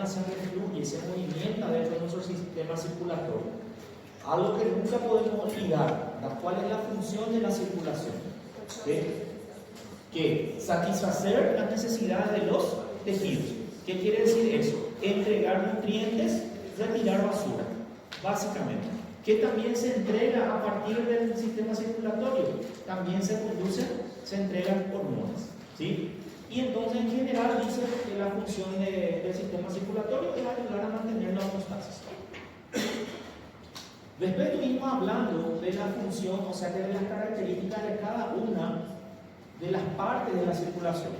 sangre fluye, se movimienta dentro de nuestro sistema circulatorio. Algo que nunca podemos olvidar, ¿cuál es la función de la circulación? Que satisfacer las necesidades de los tejidos. ¿Qué quiere decir eso? Entregar nutrientes, retirar basura, básicamente. Que también se entrega a partir del sistema circulatorio, también se entregan hormonas, ¿sí? Y entonces en general dice que la función del sistema circulatorio es ayudar a mantener la homeostasis. Después estuvimos hablando de la función, o sea, de las características de cada una de las partes de la circulación.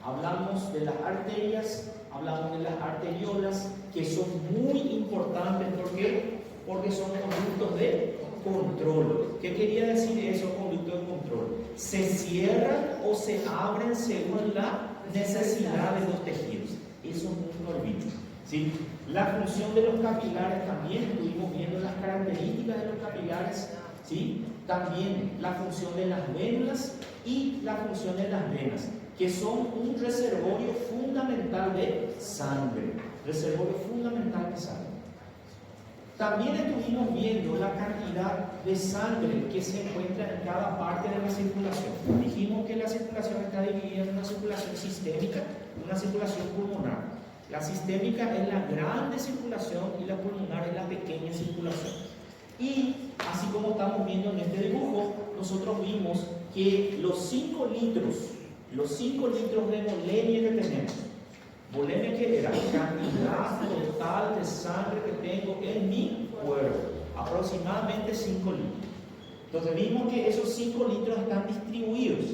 Hablamos de las arterias, hablamos de las arteriolas, que son muy importantes. ¿Por qué? Porque son conductos de control. ¿Qué quería decir eso, conducto de control? Se cierran o se abren según la necesidad de los tejidos. Eso no lo olviden, ¿sí? La función de los capilares también, estuvimos viendo las características de los capilares, ¿sí? También la función de las vénulas y la función de las venas, que son un reservorio fundamental de sangre. Reservorio fundamental de sangre. También estuvimos viendo la cantidad de sangre que se encuentra en cada parte de la circulación. Dijimos que la circulación está dividida en una circulación sistémica y una circulación pulmonar. La sistémica es la grande circulación y la pulmonar es la pequeña circulación. Y así como estamos viendo en este dibujo, nosotros vimos que los 5 litros de volemia que tenemos, volemia que era cantidad total de sangre que tengo en mi cuerpo, aproximadamente 5 litros. Entonces vimos que esos 5 litros están distribuidos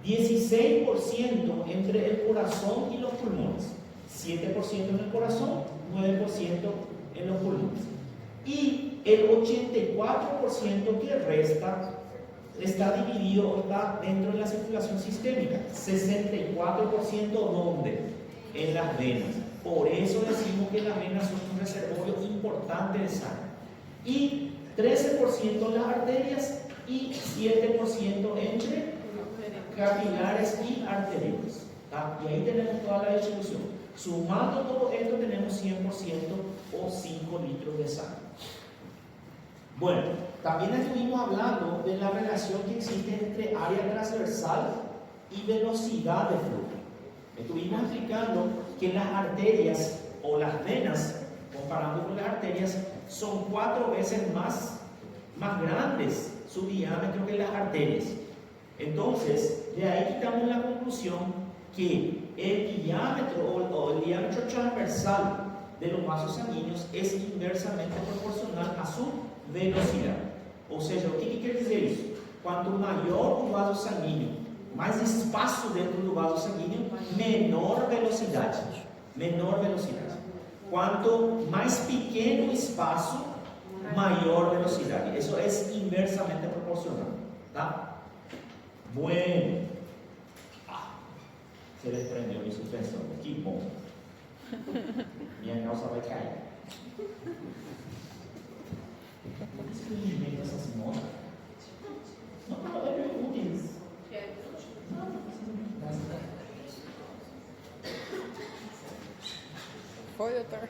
16% entre el corazón y los pulmones, 7% en el corazón, 9% en los pulmones. Y el 84% que resta está dividido o está dentro de la circulación sistémica. 64% ¿dónde? En las venas. Por eso decimos que las venas son un reservorio importante de sangre. Y 13% en las arterias y 7% entre capilares y arteriolas. Y ahí tenemos toda la distribución. Sumando todo esto tenemos 100% o 5 litros de sangre. Bueno, también estuvimos hablando de la relación que existe entre área transversal y velocidad de flujo. Estuvimos explicando que las arterias o las venas, comparando con las arterias, son 4 veces más grandes su diámetro que las arterias. Entonces, de ahí quitamos la conclusión que el diámetro o el diámetro transversal de los vasos sanguíneos es inversamente proporcional a su velocidad. Ou seja, o que quer dizer isso? Quanto maior o vaso sanguíneo, mais espaço dentro do vaso sanguíneo, menor velocidade. Menor velocidade. Quanto mais pequeno o espaço, maior velocidade. Isso é inversamente proporcional. Tá? Bueno. Se desprendeu de suspensão. Que bom. Minha calça vai cair. Por que eu essa senhora? Não é pergunta. Foi, doutor?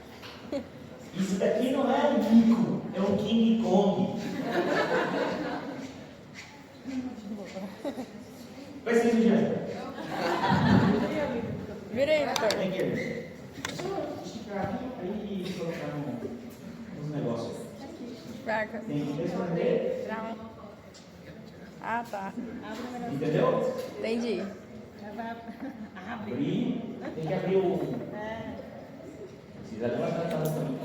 Isso daqui não é um mico, é um King Kong. Vai ser Jéssica. Virei, doutor. Tem que ver. Esticar aqui e colocar nos negócios. Vaca. Tem que responder. Não. Ah, tá. Entendeu? Entendi. Abrir. Tem que abrir o. Precisa levantar a também.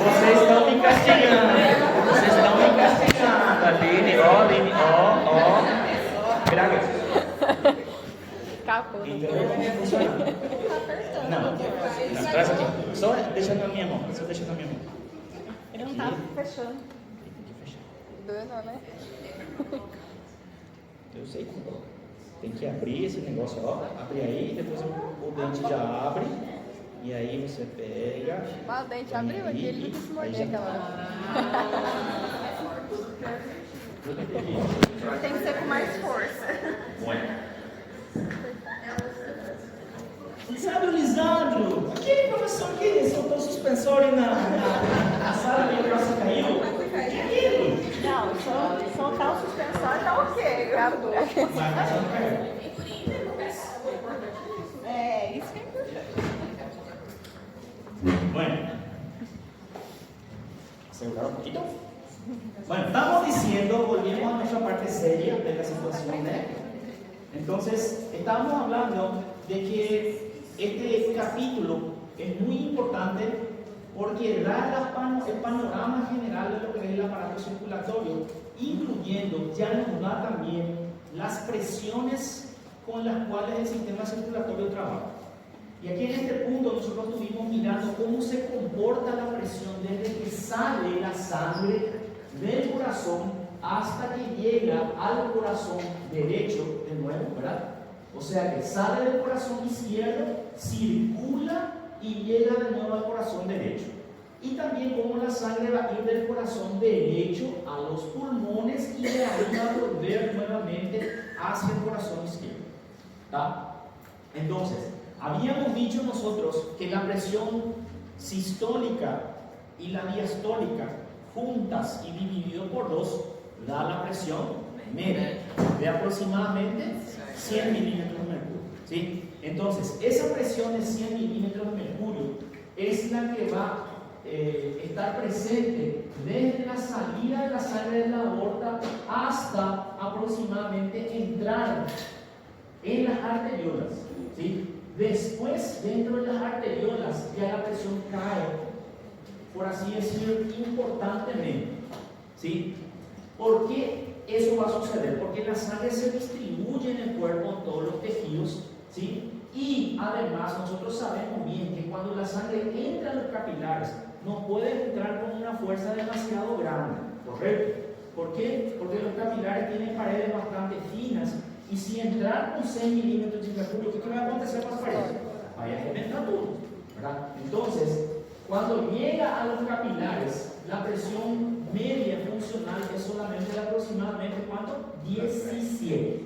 Vocês estão me castigando. Vocês estão me castigando. Aline, ó. Graga. Capô. Entendeu como funciona? Não, traz aqui. Só deixa na minha mão. Só deixa na minha mão. Ele não tá fechando. Tem que fechar. Dando, né? Eu sei como. Tem que abrir esse negócio, ó. Abre aí, depois o dente já abre. E aí você pega. Mas o dente abriu aqui, ele não quis morder aquela. Tem que ser com mais força. Bueno. coração que soltou o suspensor na sala e quase caiu? Não, soltar o suspensório tá ok. Acabou. Mas não caiu. Isso que é importante. Bueno, asegurar un poquito. Bueno, estamos diciendo, volvemos a nuestra parte seria de la situación, ¿eh? Entonces, estamos hablando de que este capítulo es muy importante porque da el panorama general de lo que es el aparato circulatorio, incluyendo, ya nos da también las presiones con las cuales el sistema circulatorio trabaja. Y aquí en este punto nosotros estuvimos mirando cómo se comporta la presión desde que sale la sangre del corazón hasta que llega al corazón derecho de nuevo, ¿verdad? O sea que sale del corazón izquierdo, circula y llega de nuevo al corazón derecho. Y también cómo la sangre va a ir del corazón derecho a los pulmones y de ahí va a volver nuevamente hacia el corazón izquierdo. ¿Está? Entonces, habíamos dicho nosotros que la presión sistólica y la diastólica juntas y dividido por 2 da la presión media de aproximadamente 100 milímetros de mercurio, ¿sí? Entonces, esa presión de 100 milímetros de mercurio es la que va a estar presente desde la salida de la sangre de la aorta hasta aproximadamente entrar en las arteriolas, ¿sí? Después, dentro de las arteriolas, ya la presión cae, por así decir, importantemente, ¿sí? ¿Por qué eso va a suceder? Porque la sangre se distribuye en el cuerpo, en todos los tejidos, ¿sí? Y además nosotros sabemos bien que cuando la sangre entra en los capilares, no puede entrar con una fuerza demasiado grande, ¿correcto? ¿Por qué? Porque los capilares tienen paredes bastante finas. Y si entrar con 6 milímetros de mercurio, ¿qué va a acontecer con las paredes? Vaya a reventar todo, ¿verdad? Entonces, cuando llega a los capilares, la presión media funcional es solamente de aproximadamente, ¿cuánto? 17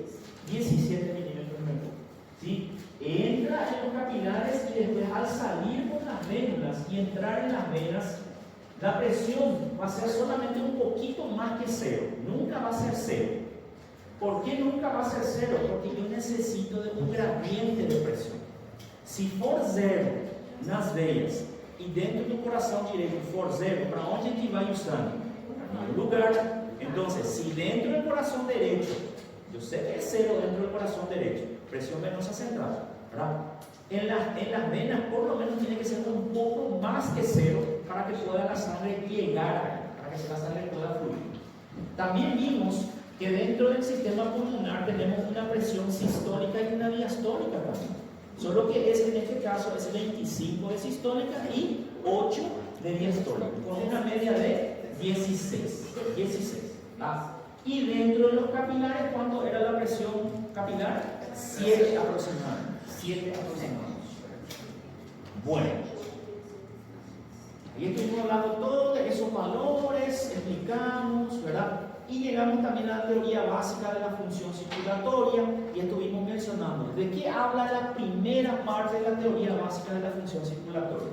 milímetros de mercurio, ¿sí? Entra en los capilares y después al salir por las vénulas y entrar en las venas, la presión va a ser solamente un poquito más que 0, nunca va a ser 0. ¿Por qué nunca va a ser 0? Porque yo necesito de un gradiente de presión. Si for 0 nas veias e dentro do coração direito for 0, para onde que vai o sangue? Para nenhum lugar. Então, se dentro do coração direito, eu sei que é 0 dentro do coração direito, presión venosa central, ¿verdad? En las venas por lo menos tiene que ser un poco más que 0 para que pueda la sangre llegar, para que la sangre pueda fluir. También vimos que dentro del sistema pulmonar tenemos una presión sistólica y una diastólica también. Solo que en este caso es 25 de sistólica y 8 de diastólica, con una media de 16. ¿Ah? Y dentro de los capilares, ¿cuánto era la presión capilar? 7 aproximadamente. Bueno, ahí estuvimos hablando todo de esos valores, explicamos, ¿verdad? Y llegamos también a la teoría básica de la función circulatoria y estuvimos mencionando de qué habla la primera parte de la teoría básica de la función circulatoria.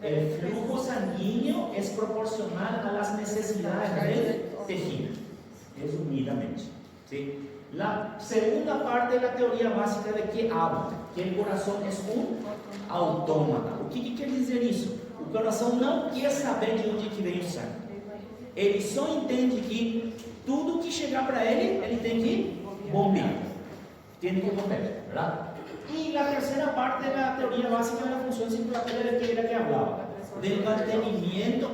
El flujo sanguíneo es proporcional a las necesidades del tejido, resumidamente, ¿sí? La segunda parte de la teoría básica de qué habla, que el corazón es un autómata. O que quer dizer isso? O coração não quer saber de onde que vem o sangue. Ele só entende que tudo que chegar para ele, ele tem que bombear. Tem que bombear, ¿verdad? Y la tercera parte de la teoría básica de la función circulatoria de qué era que hablaba, del mantenimiento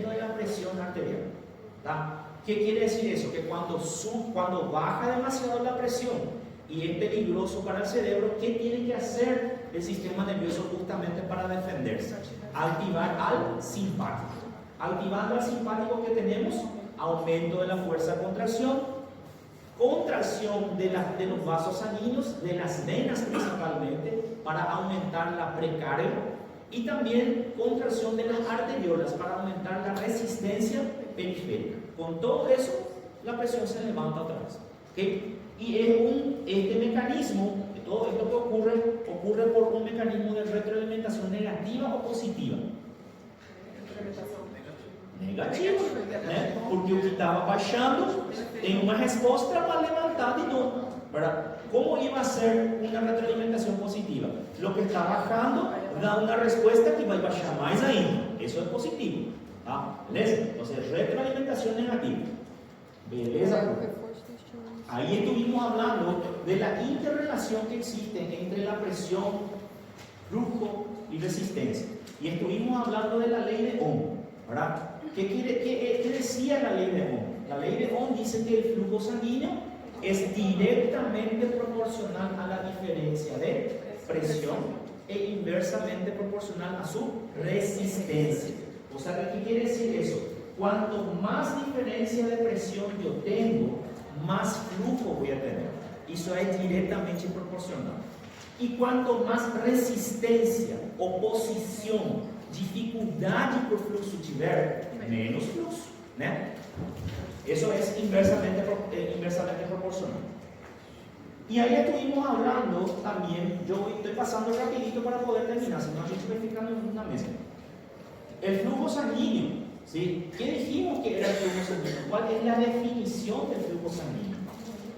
de la presión arterial, ¿verdad? ¿Qué quiere decir eso? Que cuando baja demasiado la presión y es peligroso para el cerebro, ¿qué tiene que hacer el sistema nervioso justamente para defenderse? Activar al simpático. Activando al simpático que tenemos, aumento de la fuerza de contracción de los vasos sanguíneos, de las venas principalmente, para aumentar la precarga, y también contracción de las arteriolas para aumentar la resistencia periférica. Con todo eso, la presión se levanta otra vez, ¿okay? Y es este mecanismo, todo esto que ocurre por un mecanismo de negativa o positiva? Negativa, né? Porque o que estava baixando tem uma resposta para levantar de novo, ¿verdad? ¿Cómo iba a ser una retroalimentación positiva? Lo que está bajando da una respuesta que va a bajar más ainda. Eso es positivo. ¿Tá? Beleza? Entonces, retroalimentación negativa. Beleza? Ahí estuvimos hablando de la interrelación que existe entre la presión, flujo y resistencia. Y estuvimos hablando de la ley de Ohm, ¿verdad? ¿Qué decía la ley de Ohm? La ley de Ohm dice que el flujo sanguíneo es directamente proporcional a la diferencia de presión e inversamente proporcional a su resistencia. O sea, ¿qué quiere decir eso? Cuanto más diferencia de presión yo tengo, más flujo voy a tener. Eso es directamente proporcional. Y cuanto más resistencia, oposición, dificuldade por fluxo tiver, menos fluxo, né? Eso es inversamente proporcional. Y ahí estuvimos hablando también, yo estoy pasando rapidito para poder terminar, si no a gente vai ficando en una mesa. El flujo sanguíneo, ¿sí? ¿Qué dijimos que era el flujo sanguíneo? ¿Cuál es la definición del flujo sanguíneo?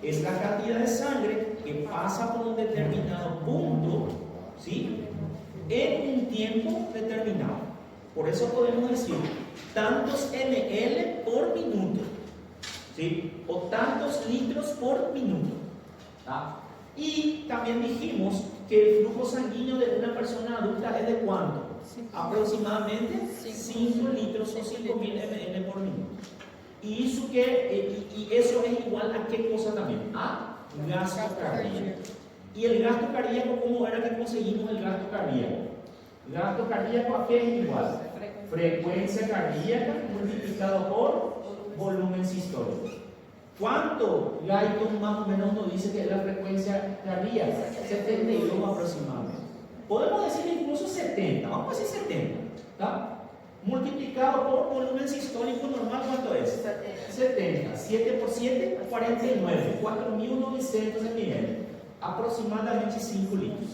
Es la cantidad de sangre que pasa por un determinado punto, ¿sí? En un tiempo determinado. Por eso podemos decir tantos ml por minuto, ¿sí? O tantos litros por minuto, ¿tá? Y también dijimos que el flujo sanguíneo de una persona adulta es de ¿cuánto? Aproximadamente 5 litros o 5000 ml por minuto. Y eso es igual a qué cosa también? A gasto cardíaco. Y el gasto cardíaco, ¿cómo era que conseguimos el gasto cardíaco? Gasto cardíaco, ¿a qué es igual? Frecuencia cardíaca multiplicado por volumen sistólico. ¿Cuánto Guyton más o menos nos dice que es la frecuencia cardíaca? 72 aproximadamente. Podemos decir incluso 70, vamos a decir 70, ¿tá? Multiplicado por volumen sistólico normal, ¿cuánto es? 70. 7 por 7, 49. 4.900 ml. Aproximadamente 5 litros.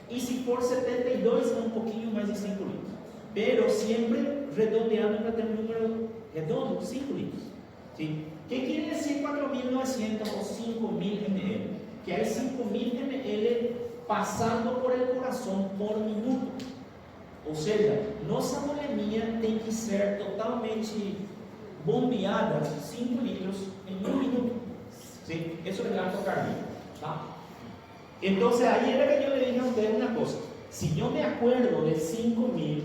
Y si por 72 es un poquito más de 5 litros. Pero siempre redondeando para tener un número redondo, 5 litros. ¿Sí? ¿Qué quiere decir 4.900 o 5.000 ml? Que hay 5.000 ml pasando por el corazón por minuto. Ou seja, nossa volemia tem que ser totalmente bombeada 5 litros em 1 minuto. ¿Sí? Eso es gasto cardíaco. ¿Tá? Entonces ahí era que yo le dije a ustedes una cosa. Si yo me acuerdo de 5.000,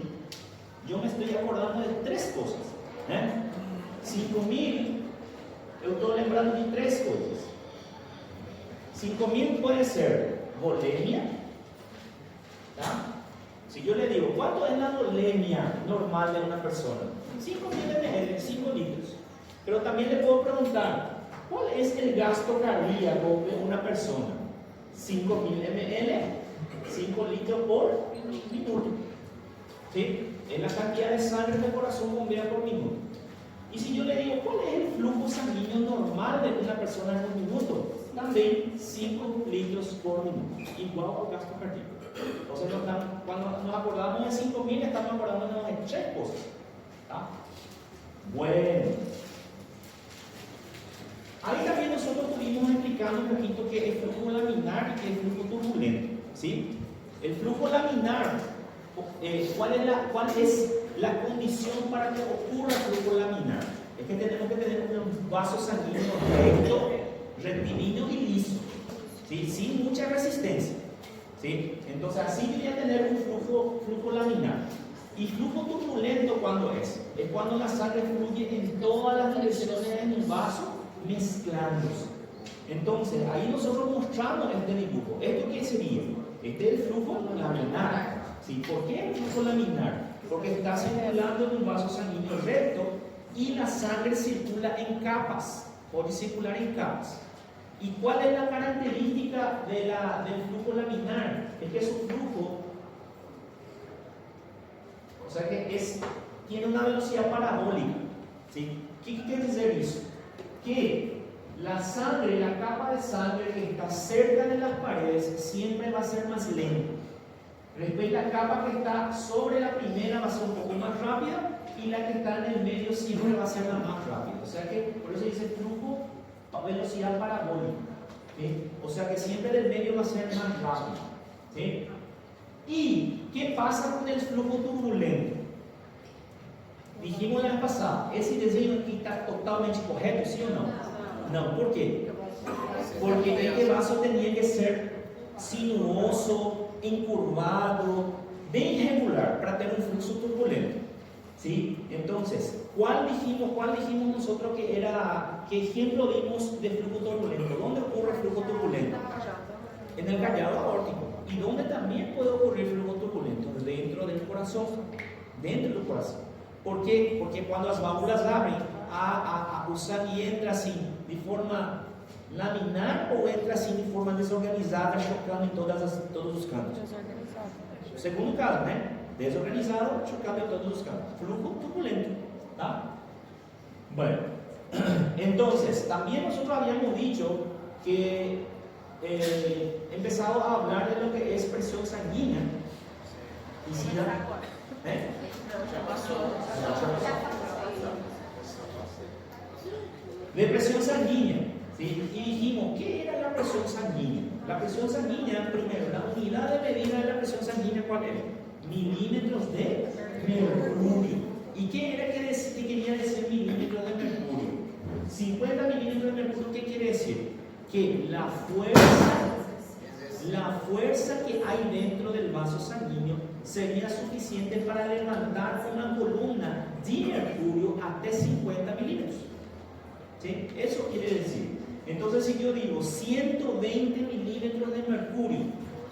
yo me estoy acordando de 3 cosas. 5.000, eu estou lembrando de 3 coisas. 5.000 puede ser volemia, ¿tá? Si yo le digo, ¿cuánto es la volemia normal de una persona? 5.000 ml, 5 litros. Pero también le puedo preguntar, ¿cuál es el gasto cardíaco de una persona? 5.000 ml, 5 litros por minuto. ¿Sí? Es la cantidad de sangre del corazón bombea por minuto. Y si yo le digo, ¿cuál es el flujo sanguíneo normal de una persona en un minuto? También 5 litros por minuto, igual al gasto cardíaco. Entonces, cuando nos acordamos de 5.000, estamos acordándonos de 3 cosas. ¿Tá? Bueno, ahí también nosotros estuvimos explicando un poquito qué es el flujo laminar y qué es el flujo turbulento. ¿Sí? El flujo laminar, ¿cuál es la condición para que ocurra el flujo laminar? Es que tenemos que tener un vaso sanguíneo recto, rectilíneo y liso, ¿sí? Sin mucha resistencia. ¿Sí? Entonces así voy a tener un flujo laminar. Y flujo turbulento, ¿cuándo es? Es cuando la sangre fluye en todas las direcciones en un vaso, mezclándose. Entonces ahí nosotros mostramos este dibujo. ¿Esto qué sería? Este es el flujo laminar. ¿Sí? ¿Por qué el flujo laminar? Porque está circulando en un vaso sanguíneo recto y la sangre circula en capas, puede circular en capas. ¿Y cuál es la característica del flujo laminar? Es que su flujo, o sea que tiene una velocidad parabólica. ¿Sí? ¿Qué quiere decir eso? Que la sangre, la capa de sangre que está cerca de las paredes siempre va a ser más lenta. La capa que está sobre la primera va a ser un poco más rápida y la que está en el medio siempre va a ser la más rápida. O sea que por eso dice flujo a velocidad parabólica. ¿Sí? O sea que siempre el del medio va a ser más rápido. ¿Sí? ¿Y qué pasa con el flujo turbulento? Dijimos la vez pasada, esse desenho aqui está totalmente correto, sim ou não? Não, por quê? Porque este vaso tenía que ser sinuoso, encurvado, bem regular para ter un flujo turbulento. ¿Sí? Entonces, ¿cuál dijimos nosotros que era, qué ejemplo vimos de flujo turbulento? ¿Dónde ocurre flujo turbulento? En el callado aórtico. ¿Y dónde también puede ocurrir flujo turbulento? Dentro del corazón. Dentro del corazón. ¿Por qué? Porque cuando las válvulas abren, o sangue entra así, de forma laminar o entra assim de forma desorganizada, chocando em todos os cantos. O segundo caso, né? Desorganizado, chocando em todos os cantos. Flujo turbulento, ¿tá? Bueno, entonces, también nosotros habíamos dicho que empezado a hablar de lo que es presión sanguínea. Y si de presión sanguínea. ¿Sí? Y dijimos, ¿qué era la presión sanguínea? La presión sanguínea, primero, la unidad de medida de la presión sanguínea, ¿cuál era? Milímetros de mercurio. ¿Y qué era que quería decir milímetros de mercurio? 50 milímetros de mercurio, ¿qué quiere decir? Que la fuerza que hay dentro del vaso sanguíneo sería suficiente para levantar una columna de mercurio hasta 50 milímetros. ¿Sí? Eso quiere decir. Entonces, si yo digo 120 milímetros de mercurio,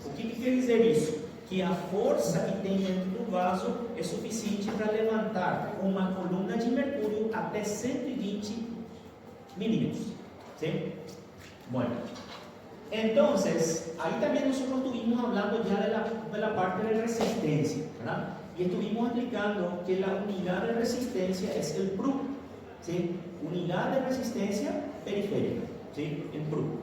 o que quer dizer isso? Que a força que tem dentro do vaso é suficiente para levantar uma coluna de mercúrio até 120 milímetros. ¿Sí? Bueno, entonces, ahí también nosotros estuvimos hablando ya de la parte de resistencia, ¿verdad? Y estuvimos explicando que la unidad de resistencia es el PRU, ¿sí? Unidad de resistencia periférica, ¿sí? El PRU.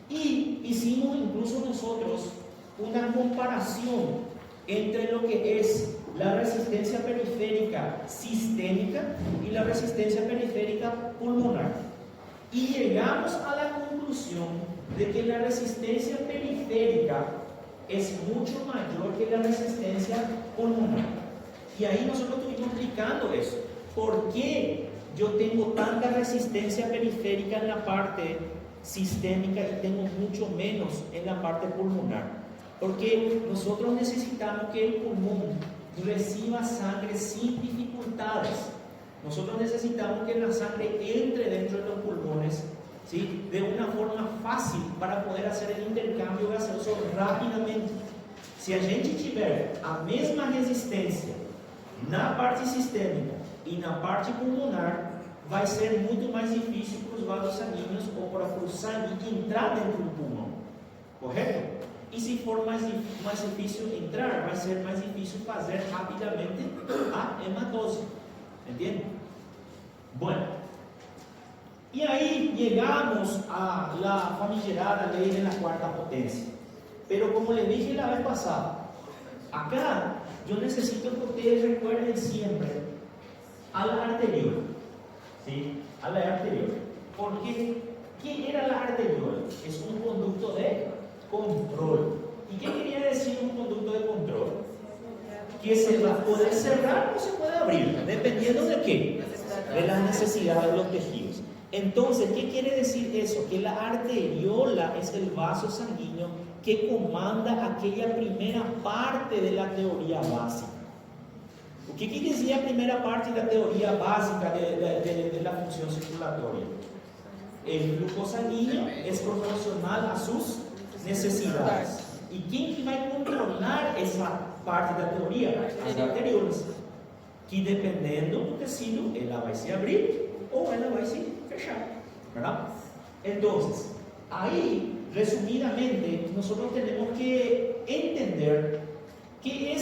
Y hicimos incluso nosotros una comparación entre lo que es la resistencia periférica sistémica y la resistencia periférica pulmonar. Y llegamos a la conclusión de que la resistencia periférica es mucho mayor que la resistencia pulmonar. Y ahí nosotros estuvimos explicando eso. ¿Por qué yo tengo tanta resistencia periférica en la parte sistémica y tengo mucho menos en la parte pulmonar? Porque nosotros necesitamos que el pulmón reciba sangre sin dificultades. Nosotros necesitamos que la sangre entre dentro de los pulmones, ¿sí? De una forma fácil para poder hacer el intercambio gaseoso rápidamente. Si a gente tiver a mesma resistência na parte sistêmica e na parte pulmonar, vai ser muito mais difícil para os vasos sanguíneos ou para o sangue entrar dentro do pulmão, correto? E se for mais difícil entrar, vai ser mais difícil fazer rapidamente a hematose, entende? Bueno, y ahí llegamos a la famigerada ley de la cuarta potencia. Pero como les dije la vez pasada, acá yo necesito que ustedes recuerden siempre a la arteriol, ¿sí? A la arteriol. Porque, ¿qué era la arteriol? Es un conducto de control. ¿Y qué quería decir un conducto de control? Que se va a poder cerrar o se puede abrir, dependiendo de qué, de las necesidades de los tejidos. Entonces, ¿qué quiere decir eso? Que la arteriola es el vaso sanguíneo que comanda aquella primera parte de la teoría básica. ¿Qué quiere decir la primera parte de la teoría básica de la función circulatoria? El flujo sanguíneo es proporcional a sus necesidades. ¿Y quién va a controlar esa parte da teoria? As arteriolas, que dependendo do tecido, ela vai se abrir ou ela vai se fechar, ¿verdad? Entonces, ahí, resumidamente, nosotros tenemos que entender qué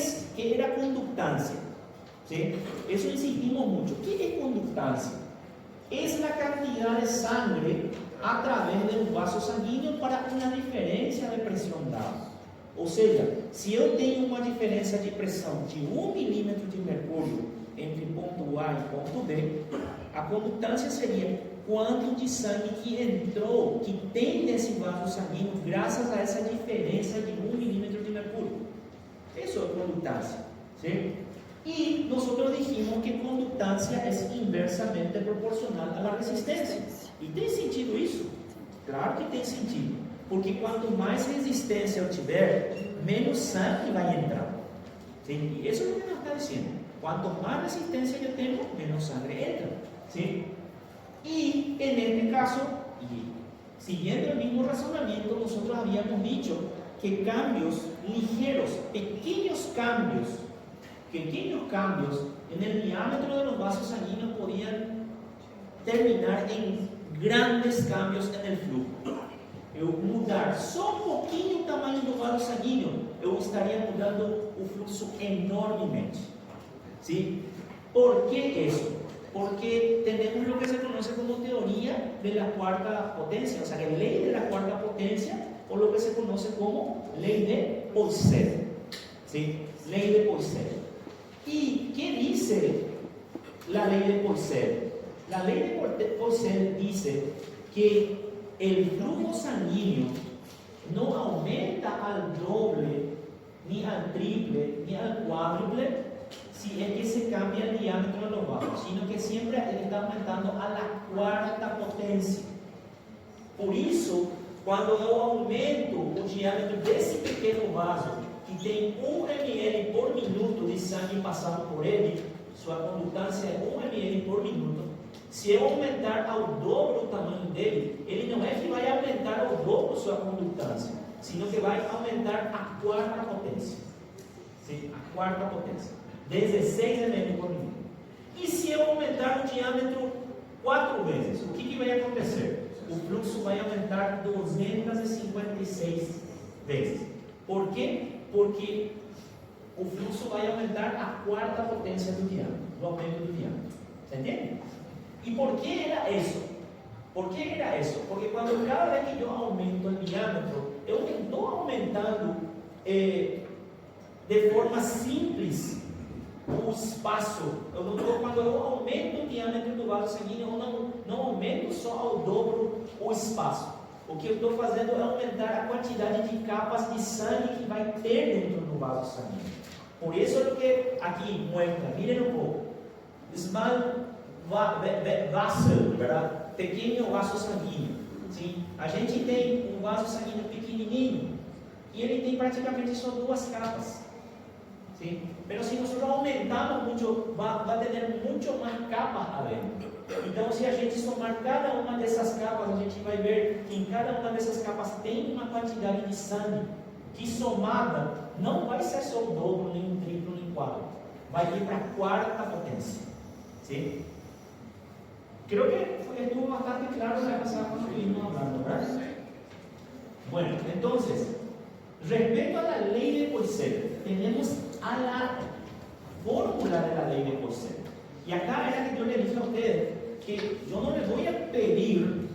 era conductancia, ¿sí? Eso insistimos mucho. ¿Qué es conductancia? Es la cantidad de sangre a través de un vaso sanguíneo para una diferencia de presión dada. Ou seja, se eu tenho uma diferença de pressão de 1 milímetro de mercúrio entre ponto A e ponto B, a condutância seria quanto de sangue que entrou, que tem nesse vaso sanguíneo, graças a essa diferença de 1 milímetro de mercúrio. Isso é condutância. ¿Sí? Y nosotros dijimos que conductancia es inversamente proporcional a la resistencia. ¿Y tiene sentido eso? Claro que tiene sentido. Porque cuanto más resistencia eu tiver, menos sangue vai entrar. ¿Sí? Y eso es lo que nos está diciendo. Cuanto más resistencia yo tengo, menos sangre entra. ¿Sí? Y en este caso, y siguiendo el mismo razonamiento, nosotros habíamos dicho que cambios ligeros, pequeños cambios en el diámetro de los vasos sanguíneos podían terminar en grandes cambios en el flujo. Eu mudar só pouquinho o tamanho do vaso sanguíneo, eu estaria mudando o fluxo enormemente. ¿Sí? ¿Por qué eso? Porque tenemos lo que se conoce como teoría de la cuarta potencia, o sea, la ley de la cuarta potencia, o lo que se conoce como ley de Poiseuille. ¿Sí? Ley de Poiseuille. ¿Y qué dice la ley de Poiseuille? La ley de Poiseuille dice que el flujo sanguíneo no aumenta al doble, ni al triple, ni al cuádruple, si es que se cambia el diámetro de los vasos, sino que siempre está aumentando a la cuarta potencia. Por eso, quando eu aumento o diâmetro desse pequeno vaso, que tem 1 ml por minuto de sangue passando por ele, sua condutância é 1 ml por minuto. Se eu aumentar ao dobro o tamanho dele, ele não é que vai aumentar ao dobro sua condutância, sino que vai aumentar a quarta potência. Sim, a quarta potência. 16 ml por minuto. E se eu aumentar o diâmetro 4 vezes, o que vai acontecer? O fluxo vai aumentar 256 vezes. Por quê? Porque o fluxo vai aumentar a quarta potência do diâmetro, do aumento do diâmetro. ¿Se entiende? ¿Y por qué era eso? ¿Por qué era eso? Porque cuando cada vez que yo aumento el diámetro, yo no estoy aumentando de forma simples o espaço. Quando eu aumento o diâmetro do vaso sanguíneo, eu não aumento só ao dobro o espaço. O que eu estou fazendo é aumentar a quantidade de capas de sangue que vai ter dentro do vaso sanguíneo. Por isso é o que aqui mostra, miren um pouco. Small vessel, ¿verdad? Pequeno vaso sanguíneo. ¿Sí? A gente tem um vaso sanguíneo pequenininho e ele tem praticamente só 2 capas. ¿Sí? Pero si nosotros aumentamos mucho, va a tener mucho más capas adentro. Então, se a gente somar cada uma dessas capas, a gente vai ver que em cada uma dessas capas tem uma quantidade de sangue que somada não vai ser só o dobro, nem um triplo, nem quádruplo. Vai ir para a quarta potência. ¿Sí? Creo que estuvo bastante claro la pasada cuando estuvimos hablando, ¿verdad? Bueno, entonces, respecto a la ley de Poiseuille, tenemos a la fórmula de la ley de Poiseuille. Y acá era que yo le dije a ustedes que yo no les voy a pedir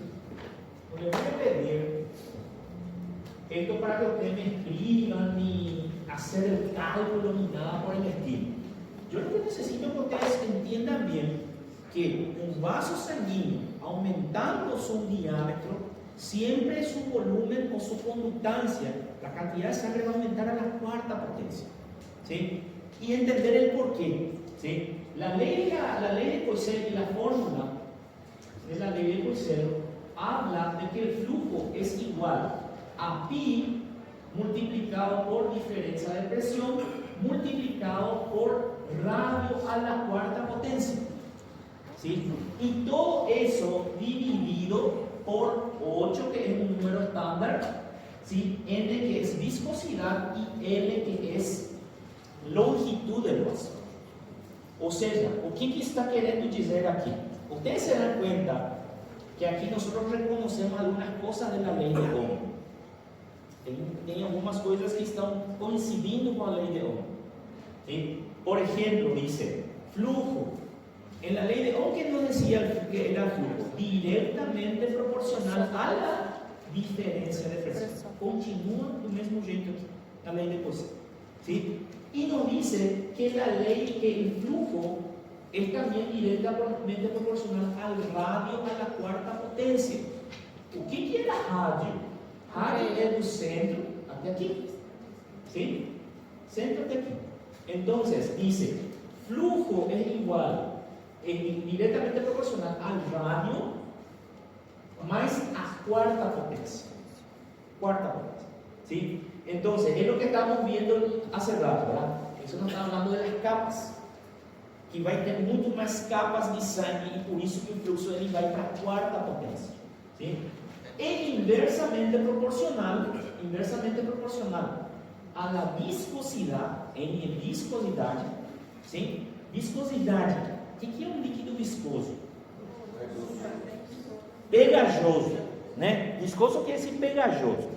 esto para que ustedes me escriban, ni hacer el cálculo, ni nada por el estilo. Yo lo que necesito es que ustedes entiendan bien que un vaso sanguíneo, aumentando su diámetro, siempre su volumen o su conductancia, la cantidad de sangre va a aumentar a la cuarta potencia. ¿Sí? Y entender el porqué. ¿Sí? La ley de Poiseuille y la fórmula de la ley de Poiseuille habla de que el flujo es igual a pi multiplicado por diferencia de presión multiplicado por radio a la cuarta potencia. ¿Sí? Y todo eso dividido por 8, que es un número estándar, ¿sí? N, que es viscosidad, y L, que es longitud del vaso. Ou seja, o que está querendo dizer aqui? Ustedes se dan cuenta que aquí nosotros reconocemos algunas cosas de la ley de Ohm. Tem algumas coisas que estão coincidindo com a lei de Ohm. ¿Sí? Por ejemplo, dice flujo. En la ley de Ohm, que nos decía que era flujo directamente proporcional a la diferencia de presión. Continua do mesmo jeito aqui. la ley de Poisson. ¿Sí? Y nos dice que la ley, que el flujo es también directamente proporcional al radio a la cuarta potencia. O que é rádio? Rádio é do centro até aqui. ¿Sí? Centro até aqui. Então, dice, flujo es igual, directamente proporcional al radio más a cuarta potencia. Cuarta potencia. ¿Sí? Entonces, es lo que estamos viendo hace rato, ¿verdad? Eso nos está hablando de las capas. Que vai ter muito mais capas de sangue e por isso que o fluxo ele vai para a quarta potência. ¿Sí? É inversamente proporcional a la viscosidade, N é viscosidade, sim? Viscosidade. O que é um líquido viscoso? Pegajoso, né? Viscoso quer dizer pegajoso.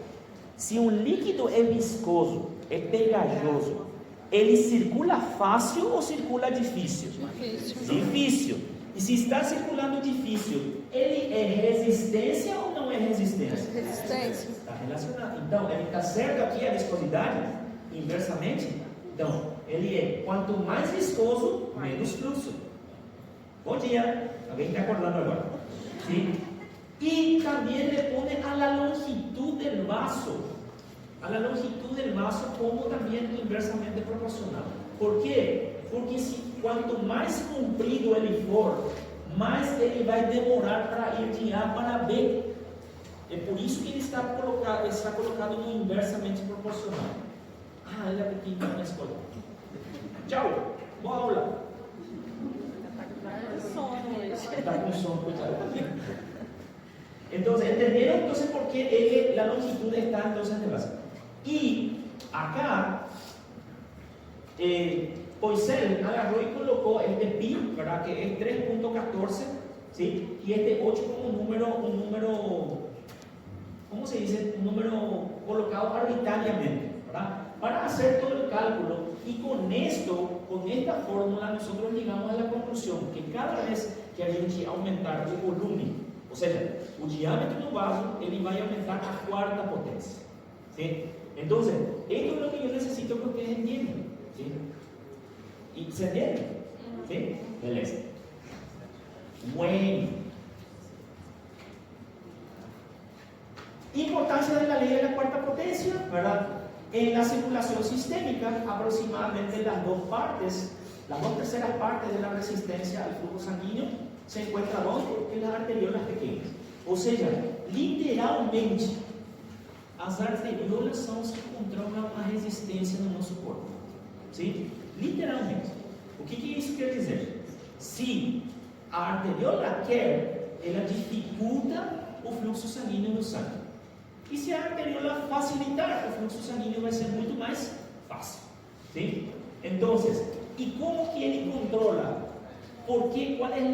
Se um líquido é viscoso, é pegajoso, ele circula fácil ou circula difícil? Difícil. E se está circulando difícil, ele é resistência ou não é resistência? Resistência. Está relacionado. Então, ele está certo aqui a viscosidade, inversamente. Então, ele é quanto mais viscoso, menos fluxo. Bom dia. Alguém está acordando agora? Sim. Y también le pone a la longitud del vaso, como también inversamente proporcional. ¿Por qué? Porque cuanto más comprido ele for, mais ele vai demorar para ir de A para B. É por isso que ele está colocado no inversamente proporcional. Ah, ele é pequeno na escola. Tchau, boa aula. Está com sono, coitado. Entonces, ¿entendieron entonces por qué la longitud está entonces de base? Y acá, Poisson agarró y colocó este pi, ¿verdad? Que es 3.14, ¿sí? Y este 8 como un número, ¿cómo se dice? Un número colocado arbitrariamente, ¿verdad? Para hacer todo el cálculo, y con esta fórmula nosotros llegamos a la conclusión que cada vez que a gente aumentar o volume, ou seja, o diâmetro do vaso, ele vai aumentar a quarta potência. ¿Sí? Entonces, esto es lo que yo necesito que ustedes entiendan. ¿Sí? ¿Y se entiende? ¿Sí? Beleza. Bueno. Importancia de la ley de la cuarta potencia, ¿verdad? En la circulación sistémica, aproximadamente las dos terceras partes de la resistencia al flujo sanguíneo se encuentra ¿dónde? En las arteriolas pequeñas. Ou seja, literalmente, as arteriolas são as que controlam a resistência no nosso corpo. Sim? Literalmente. O que isso quer dizer? Se a arteriola quer, ela dificulta o fluxo sanguíneo no sangue. E se a arteriola facilitar, o fluxo sanguíneo vai ser muito mais fácil. Sim? Então, e como que ele controla? ¿Por qué? ¿Cuál es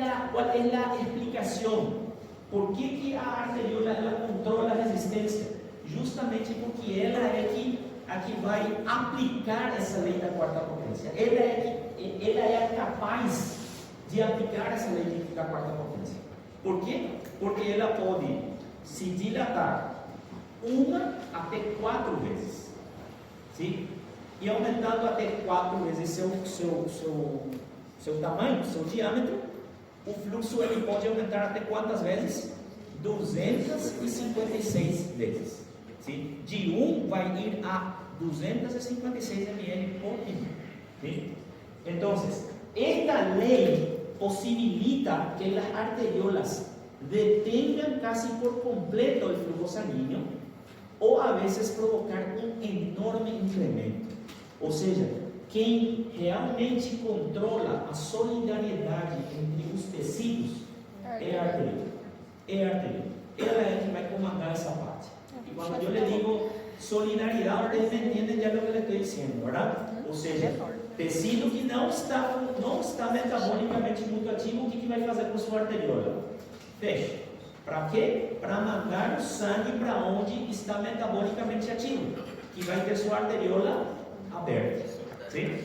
la explicación? ¿Por qué que a arteriola ela controla a resistência? Justamente porque ela é que vai aplicar essa lei da quarta potência. Ela é capaz de aplicar essa lei da quarta potência. Por quê? Porque ela pode se dilatar 1 até 4 vezes. Sim? E aumentando até 4 vezes seu tamanho, seu diâmetro, o fluxo ele pode aumentar até quantas vezes? 256 vezes. ¿Sí? De 1 vai ir a 256 ml por minuto. ¿Sí? Então, esta lei possibilita que as arteriolas detengan casi por completo el flujo sanguíneo ou a veces provocar um enorme incremento. Ou seja, quem realmente controla a solidariedade entre os tecidos é a arteriola. Ela é que vai comandar essa parte. E quando eu lhe digo solidariedade, ustedes me entendem já o que eu estou dizendo, verdade? Ou seja, tecido que não está metabolicamente muito ativo, o que vai fazer com sua arteriola? Fecha. Para quê? Para mandar o sangue para onde está metabolicamente ativo, que vai ter sua arteriola aberta. ¿Sí?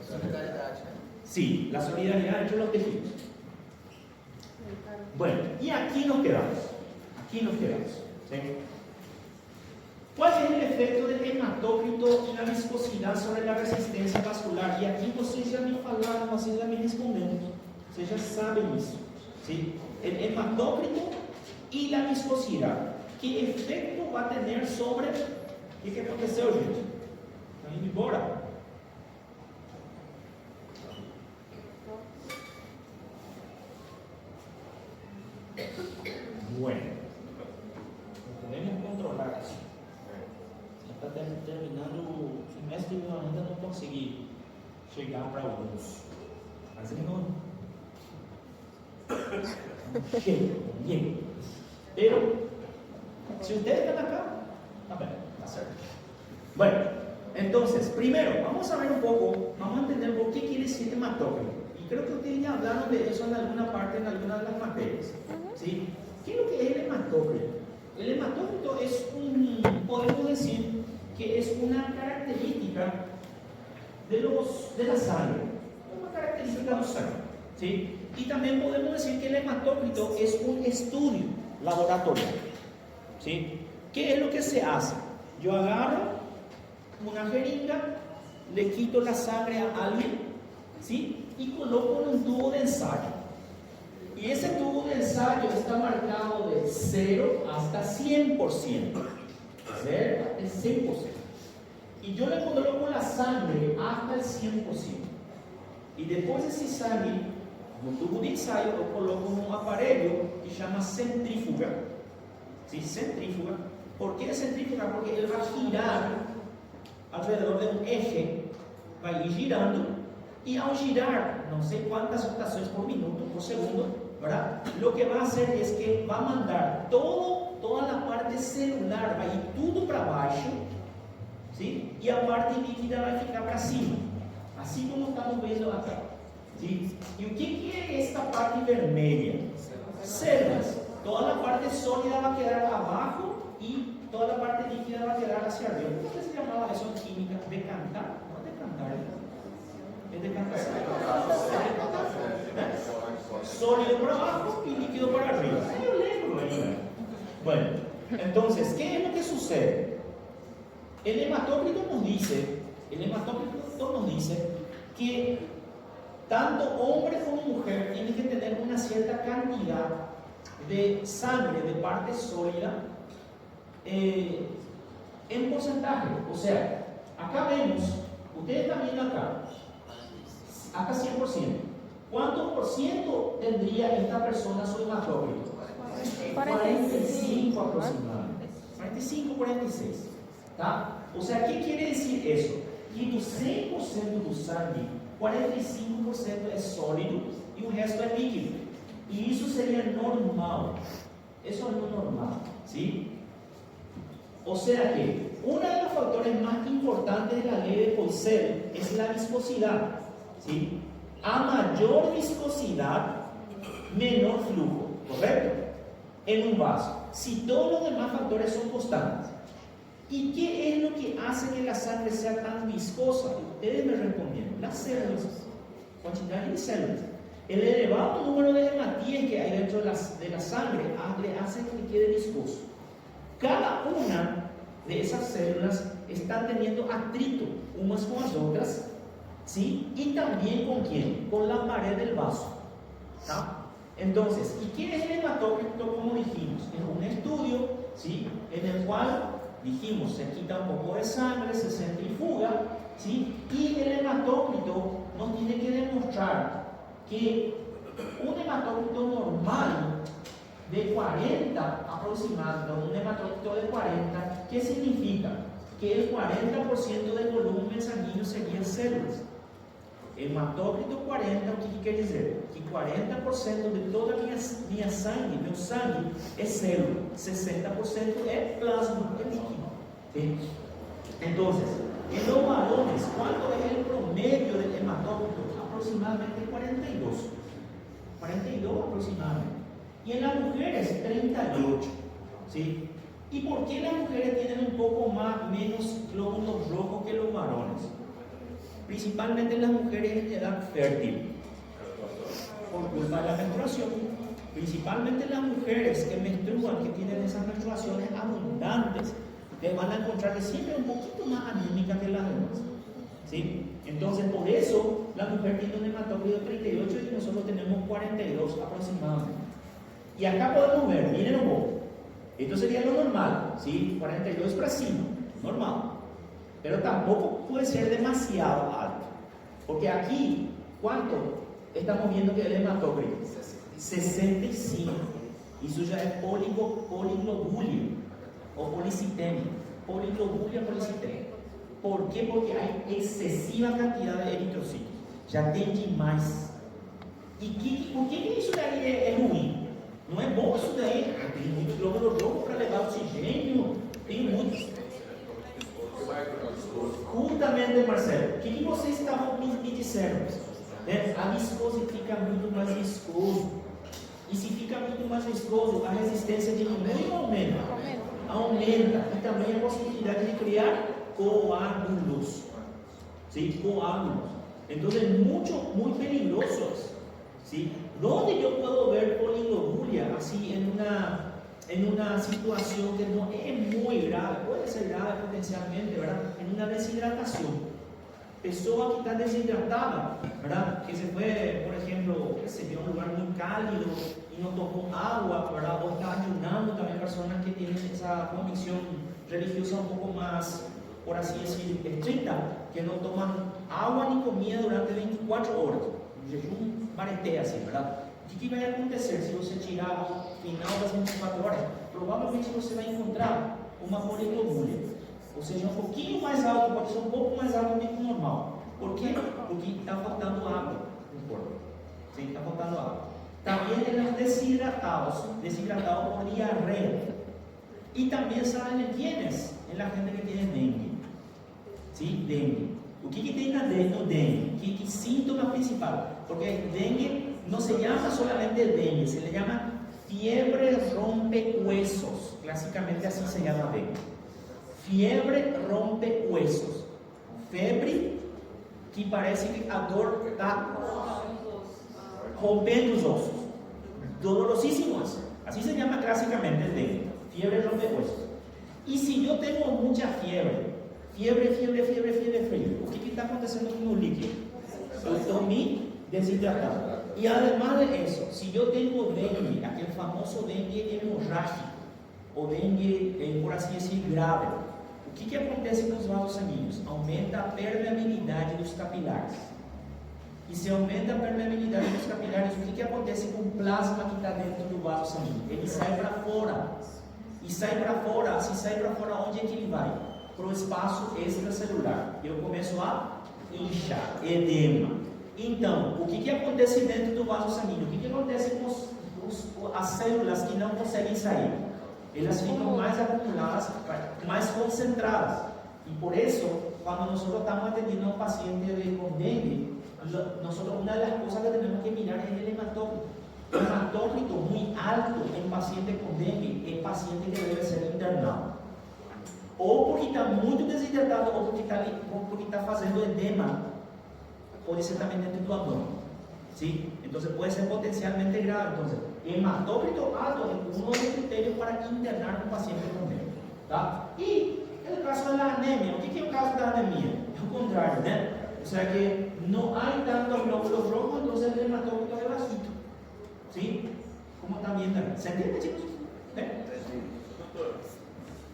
Solidaridad. Sí, la solidaridad entre los tejidos. Bueno, y aquí nos quedamos. ¿Sí? ¿Cuál es el efecto del hematoma? hematócrito y la viscosidad sobre la resistencia vascular. Y aquí vocês já me falaram, vocês já me responderam. Vocês já sabem isso. ¿Sí? El hematócrito y la viscosidad. ¿Qué efecto va a tener sobre... ¿Qué aconteceu, gente? Estão indo embora? Bueno, podemos controlar eso. Já está terminando o semestre e eu ainda não consegui chegar para alguns. Mas não. Bien. Pero, si ustedes están acá, está bien, está certo. Bueno, entonces, primero, vamos a ver un poco, vamos a entender un poco qué quiere decir hematócrito. Y creo que ustedes ya hablaron de eso en alguna parte, en alguna de las materias. ¿Sí? ¿Qué es lo que es el hematócrito? El hematócrito es podemos decir que es una característica de la sangre. Una característica de la sangre. ¿Sí? Y también podemos decir que el hematócrito es un estudio laboratorial. ¿Sí? ¿Qué es lo que se hace? Yo agarro una jeringa, le quito la sangre a alguien, ¿sí? Y coloco en un tubo de ensayo. Y ese tubo de ensayo está marcado de 0 hasta 100%. 0 hasta 100%. Y yo le coloco la sangre hasta el 100%. Y después de ese sangre, no tubo de ensayo, yo coloco un aparelho que se llama centrífuga. ¿Sí? Centrífuga. ¿Por qué centrífuga? Porque él va a girar alrededor de un eje, va a ir girando, y al girar, no sé cuántas rotaciones por minuto, por segundo, ¿verdad? Lo que va a hacer es que va a mandar toda la parte celular, va a ir todo para abajo, ¿sí? Y a parte líquida va a ficar para cima, así como estamos viendo acá. ¿Sí? ¿Y qué es esta parte vermelha? Células. Toda la parte sólida va a quedar abajo y toda la parte líquida va a quedar hacia arriba. ¿Cómo se llamaba eso en química? ¿Decantar? No decantar. ¿Es decantar? Sólido por abajo y líquido por arriba. Bueno, entonces, ¿qué es lo que sucede? El hematócrito nos dice que tanto hombre como mujer tienen que tener una cierta cantidad de sangre de parte sólida en porcentaje. O sea, acá vemos, ustedes están viendo acá 100%. ¿Cuánto por ciento tendría esta persona su hematócrito? 45 aproximadamente. 45, 46. ¿Tá? O sea, ¿qué quiere decir eso? Que do 100% do sangue, 45% é sólido e o resto é líquido. E isso seria normal. Eso es lo normal, ¿sí? O sea que uno de los factores más importantes de la ley de Poiseuille es la viscosidad, ¿sí? A mayor viscosidad, menor flujo, ¿correcto? En un vaso. Si todos los demás factores son constantes. ¿Y qué es lo que hace que la sangre sea tan viscosa? Ustedes me respondieron. Las células, cantidad de células. El elevado número de hematíes que hay dentro de la sangre le hace que quede viscoso. Cada una de esas células están teniendo atrito unas con las otras, ¿sí? Y también ¿con quién? Con la pared del vaso, ¿tá? Entonces, ¿y qué es el hematócrito? Como dijimos, es un estudio, ¿sí? En el cual dijimos, se quita un poco de sangre, se centrifuga, ¿sí? Y el hematócrito nos tiene que demostrar que un hematócrito normal de 40 aproximadamente, un hematócrito de 40, ¿qué significa? Que el 40% del volumen sanguíneo serían células. Hematócrito 40, o que quer dizer? Que 40% de toda minha sangue, meu sangue, é célula, 60% é plasma, é líquido. ¿Sí? Entonces, en los varones, ¿cuánto es el promedio del hematócrito? Aproximadamente 42. 42 aproximadamente. Y en las mujeres, 38. ¿Sí? ¿Y por qué las mujeres tienen un poco menos glóbulos rojos que los varones? Principalmente las mujeres en edad fértil, por culpa de la menstruación. Principalmente las mujeres que menstruan, que tienen esas menstruaciones abundantes, van a encontrarle siempre un poquito más anémica que las demás. ¿Sí? Entonces, por eso la mujer tiene un hematócrito de 38 y nosotros tenemos 42 aproximadamente. Y acá podemos ver, miren un poco, esto sería lo normal, ¿sí? 42 para cima, normal. Pero tampoco puede ser demasiado alto, porque aquí, ¿cuánto estamos viendo que el hematócrito? 65. Y eso ya es poliglobulia o policitemia. Poliglobulia, policitemia. ¿Por qué? Porque hay excesiva cantidad de eritrocitos. Já tem demais. E por que isso daí é ruim? Não é bom isso daí. Tem muito glóbulo roxo para levar oxigênio. Tem muitos. Justamente, Marcelo. O que vocês estavam me disseram? A viscose fica muito mais viscoso. E se fica muito mais viscoso, a resistência diminui ou aumenta? Aumenta. E também a possibilidade de criar coágulos. ¿Sí? Coágulos. Entonces, muy peligrosos. ¿Sí? ¿Dónde yo puedo ver poliglobulia así en una situación que no es muy grave? Puede ser grave potencialmente, ¿verdad? En una deshidratación. Persona que está deshidratada, ¿verdad? Que se fue, por ejemplo, qué sé yo, a un lugar muy cálido y no tomó agua, ¿verdad? O está ayunando también personas que tienen esa condición religiosa un poco más, por así decir, estricta, que no toman agua ni comida durante 24 horas. Un jejum bareté así, ¿verdad? O que vai acontecer se você tirar ao final das 24 horas? Provavelmente você vai encontrar uma poliglobulia. Ou seja, um pouquinho mais alto, pode ser um pouco mais alto do que o normal. Por quê? Porque está faltando água no corpo. Sim, está faltando água. Também eles deshidratados por diarreia. Y también saben en quiénes, en la gente que tiene dengue. ¿Sí? Dengue. O que tem no dengue? ¿Qué síntoma principal? Porque dengue no se llama solamente dengue, se le llama fiebre rompehuesos. Clásicamente así se llama dengue. Fiebre rompehuesos. Febre que parece que a dor está rompendo os ossos. Dolorosísimos. Así se llama clásicamente el dengue. Fiebre rompehuesos. Y si yo tengo mucha fiebre, o que está acontecendo con un líquido? Eu estou me desidratado. Y además de eso, si yo tengo dengue, aquel famoso dengue hemorrágico, o dengue, por así decir, grave, o que acontece com os vasos sanguíneos? Aumenta a permeabilidade dos capilares. E se aumenta a permeabilidade dos capilares, o que acontece com o plasma que está dentro do vaso sanguíneo? Ele sai para fora. E sai para fora, se sai para fora, onde é que ele vai? Para o espaço extracelular. Eu começo a inchar, edema. Então, o que acontece dentro do vaso sanguíneo? O que acontece com as células que não conseguem sair? Elas ficam mais acumuladas, mais concentradas. E por isso, quando nós estamos atendendo a um paciente com dengue, una de las cosas que tenemos que mirar es el hematócrito. El hematócrito muy alto en paciente con dengue es paciente que debe ser internado. Ou porque está muito desidratado, ou porque está fazendo edema. Pode ser também dentro do abdômen. ¿Sí? Entonces puede ser potencialmente grave. Entonces, hematócrito alto es uno de los criterios para internar un paciente con dengue. ¿Tá? Y el caso de la anemia. O que é o caso da anemia? É o contrário, né? O sea que no hay tantos glóbulos rojos, entonces el hematócrito es bajito. ¿Sí? Como también, ¿se entiende, chicos? Doutor,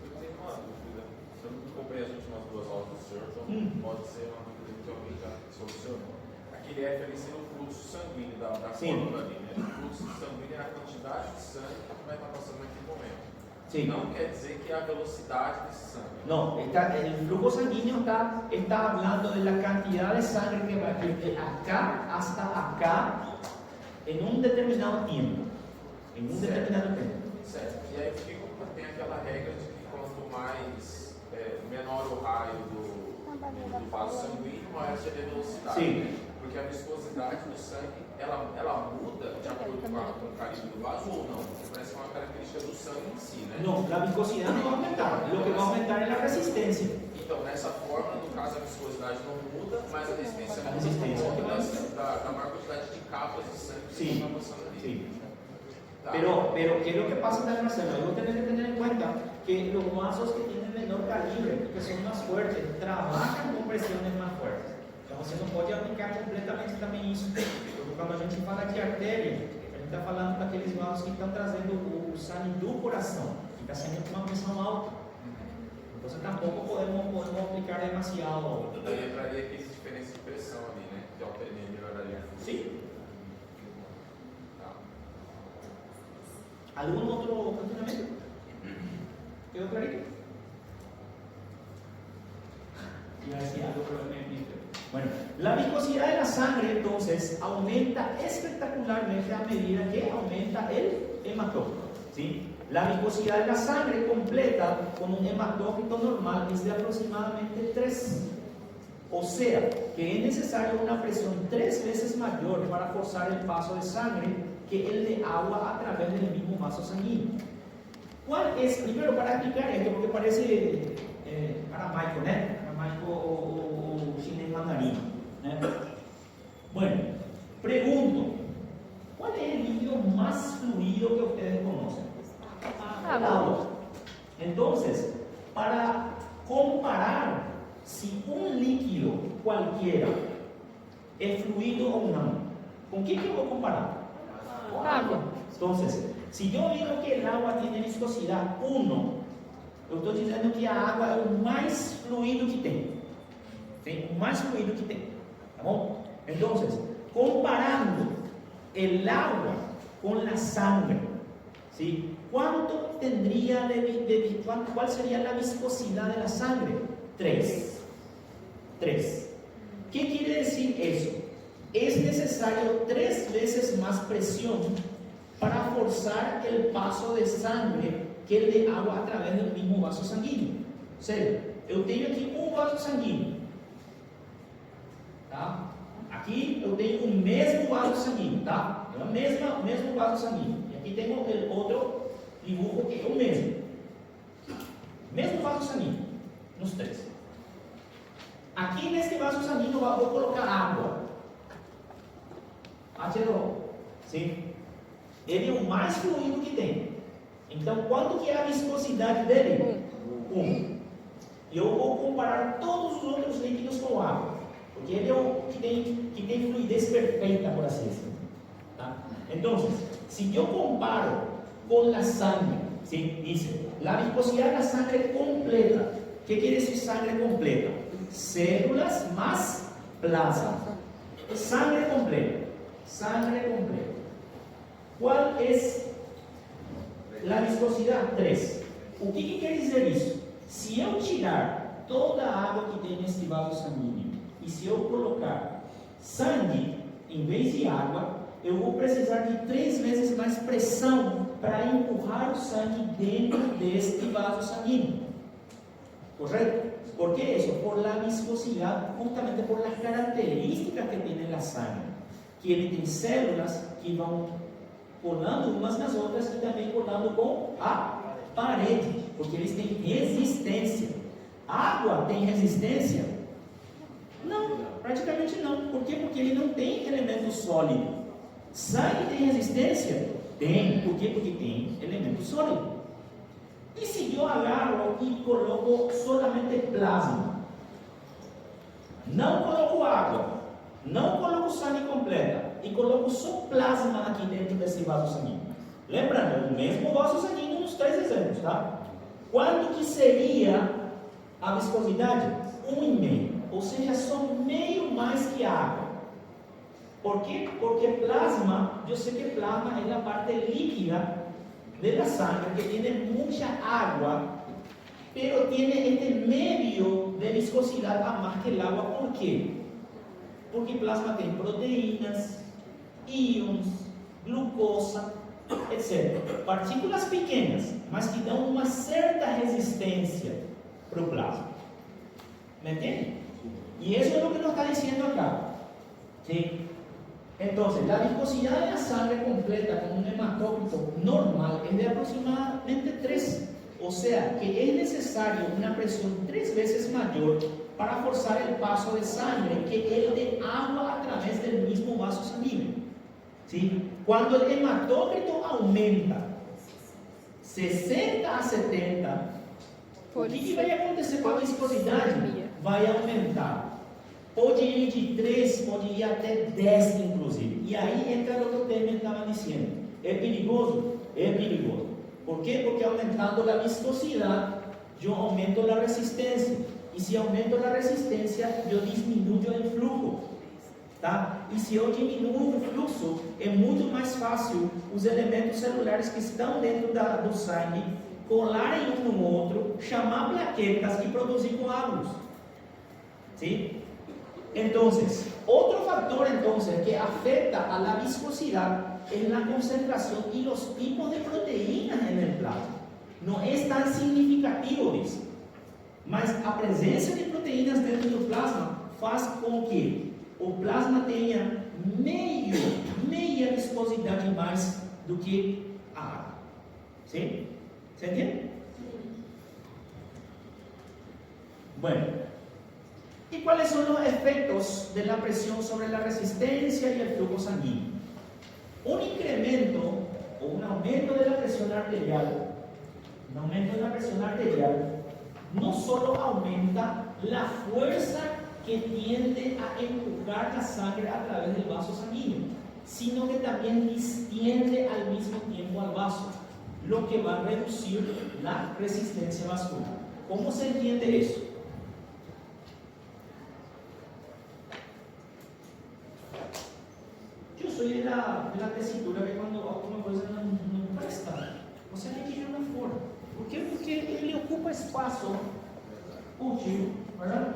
eu tenho uma dúvida. Se eu não comprei as últimas duas aulas do senhor, então pode ser uma dúvida que alguém já solucionou. Aquele F ali sendo o fluxo sanguíneo da fórmula ali, né? O fluxo sanguíneo é a quantidade de sangue que vai estar passando naquele momento. Sí. Não quer dizer que é a velocidade desse sangue. No, el flujo sanguíneo está hablando de la cantidad de sangre que va de acá hasta acá en un determinado tiempo. En un determinado tiempo. Certo. E aí tem aquela regra de que quanto mais menor o raio do vaso sanguíneo, maior seria a velocidade. Sim. Né? Porque a viscosidade do sangue, ela muda de acordo com o calibre do vaso ou não? Porque parece que é uma característica do sangue em si, né? No, la viscosidad no va a aumentar. Lo que va a aumentar es la resistencia. Então, nessa forma, no caso, a viscosidade não muda, mas a resistência muda resistência. por conta da maior quantidade de capas de sangue que está passando ali. Sí. Tá. Pero, ¿qué es lo que pasa en Marcelo? Hay que tener en cuenta que los vasos que tienen menor calibre, que son más fuertes, trabajan con presiones más fuertes. Então você não pode aplicar completamente também isso, porque quando a gente fala de artéria, a gente está falando daqueles vasos que estão trazendo o sangue do coração, que está saindo com uma pressão alta. Então tampouco podemos aplicar demasiado. Daí entraria aqueles diferenças de pressão ali, né? Que alteraria, melhoraria a função. Sim. ¿Algún otro cuestionamiento? ¿Quedó clarito? Iba a decir algo, pero me olvidé. Bueno, la viscosidad de la sangre entonces aumenta espectacularmente a medida que aumenta el hematócrito, ¿sí? La viscosidad de la sangre completa con un hematócrito normal es de aproximadamente 3. O sea, que es necesaria una presión 3 veces mayor para forzar el paso de sangre que el de agua a través del mismo vaso sanguíneo. ¿Cuál es, primero para explicar esto, porque parece aramaico, ¿no? Aramaico o chinés mandarín, ¿no? Bueno, pregunto, ¿cuál es el líquido más fluido que ustedes conocen? El agua. Entonces, para comparar si un líquido cualquiera es fluido o no, ¿con qué quiero comparar? Con agua. Entonces, si yo digo que el agua tiene viscosidad 1, eu estou dizendo que a água é o mais fluido que tem. ¿Sí? O mais fluido que tem. ¿Tá bom? Entonces, comparando el agua con la sangre, ¿sí? ¿Cuánto tendría cuál sería la viscosidad de la sangre? 3. ¿Qué quiere decir eso? Es necesario 3 veces más presión para forzar el paso de sangre que el de agua a través del mismo vaso sanguíneo. O sea, eu tenho aqui um vaso sanguíneo, tá? Aqui eu tenho o mesmo vaso sanguíneo, tá? É o mesmo vaso sanguíneo. E aqui tenho o outro dibujo que é o mesmo. Mesmo vaso sanguíneo, nos 3. Aqui neste vaso sanguíneo eu vou colocar água. H2O. Sim? Ele é o mais fluido que tem. Então, quanto que é a viscosidade dele? 1. Eu vou comparar todos os outros líquidos com água, porque ele é o que tem fluidez perfeita, por assim dizer. Tá? Então, se eu comparo com a sangre, ¿sí? Dice, la viscosidad de la sangre completa. ¿Qué quiere decir sangre completa? Células más plasma. Sangre completa. Sangre completa. ¿Cuál es la viscosidad? 3. O que quer dizer isso? Se eu tirar toda a água que tem nesse vaso sanguíneo e se eu colocar sangue em vez de água, eu vou precisar de 3 vezes mais pressão para empurrar o sangue dentro deste vaso sanguíneo. ¿Correcto? ¿Por qué eso? Por la viscosidad, justamente por las características que tiene la sangre. Que ele tem células que vão colando umas nas outras e também colando com a parede, porque eles têm resistência. Água tem resistência? Não, praticamente não. Por quê? Porque ele não tem elemento sólido. Sangue tem resistência? Tem. Por quê? Porque tem elemento sólido. E se eu agarro e coloco solamente plasma? Não coloco água, não coloco sangue completa e coloco só plasma aqui dentro desse vaso sanguíneo. Lembrando, o mesmo vaso sanguíneo nos 3 exemplos, tá? Quanto que seria a viscosidade? 1,5. Ou seja, só meio mais que água. ¿Por quê? Porque plasma, eu sei que plasma é a parte líquida de la sangre que tiene mucha agua, pero tiene este medio de viscosidad a más que el agua. ¿Por qué? Porque plasma tiene proteínas, íons, glucosa, etc. Partículas pequenas, mas que dão uma certa resistência para o plasma. ¿Me entiende? Y eso es lo que nos está diciendo acá. ¿Sí? Entonces, la viscosidad de la sangre completa con un hematócrito normal es de aproximadamente 3. O sea, que es necesario una presión 3 veces mayor para forzar el paso de sangre que el de agua a través del mismo vaso sanguíneo. ¿Sí? Cuando el hematócrito aumenta, 60 a 70, o que vai acontecer com a viscosidade? Vai aumentar. Pode ir de 3, pode ir até 10, inclusive. E aí entra o que o Temer estava dizendo. É perigoso? É perigoso. Por quê? Porque aumentando a viscosidade, eu aumento a resistência. E se aumento a resistência, eu diminuo o fluxo. Tá? E se eu diminuo o fluxo, é muito mais fácil os elementos celulares que estão dentro do sangue colarem um no outro, chamar plaquetas e produzir coágulos. ¿Sí? Entonces, otro factor entonces que afecta a la viscosidad es la concentración y los tipos de proteínas en el plasma. No es tan significativo isso, mas a presença de proteínas dentro do plasma faz com que o plasma tenha meia viscosidade mais do que a água. ¿Sí? ¿Se entiende? Bueno, ¿y cuáles son los efectos de la presión sobre la resistencia y el flujo sanguíneo? Un incremento o un aumento de la presión arterial, no solo aumenta la fuerza que tiende a empujar la sangre a través del vaso sanguíneo, sino que también distiende al mismo tiempo al vaso, lo que va a reducir la resistencia vascular. ¿Cómo se entiende eso? Yo soy de la tesitura que cuando alguma coisa não presta, você tem que jogar fora. Por quê? Porque ele ocupa espaço útil, verdade?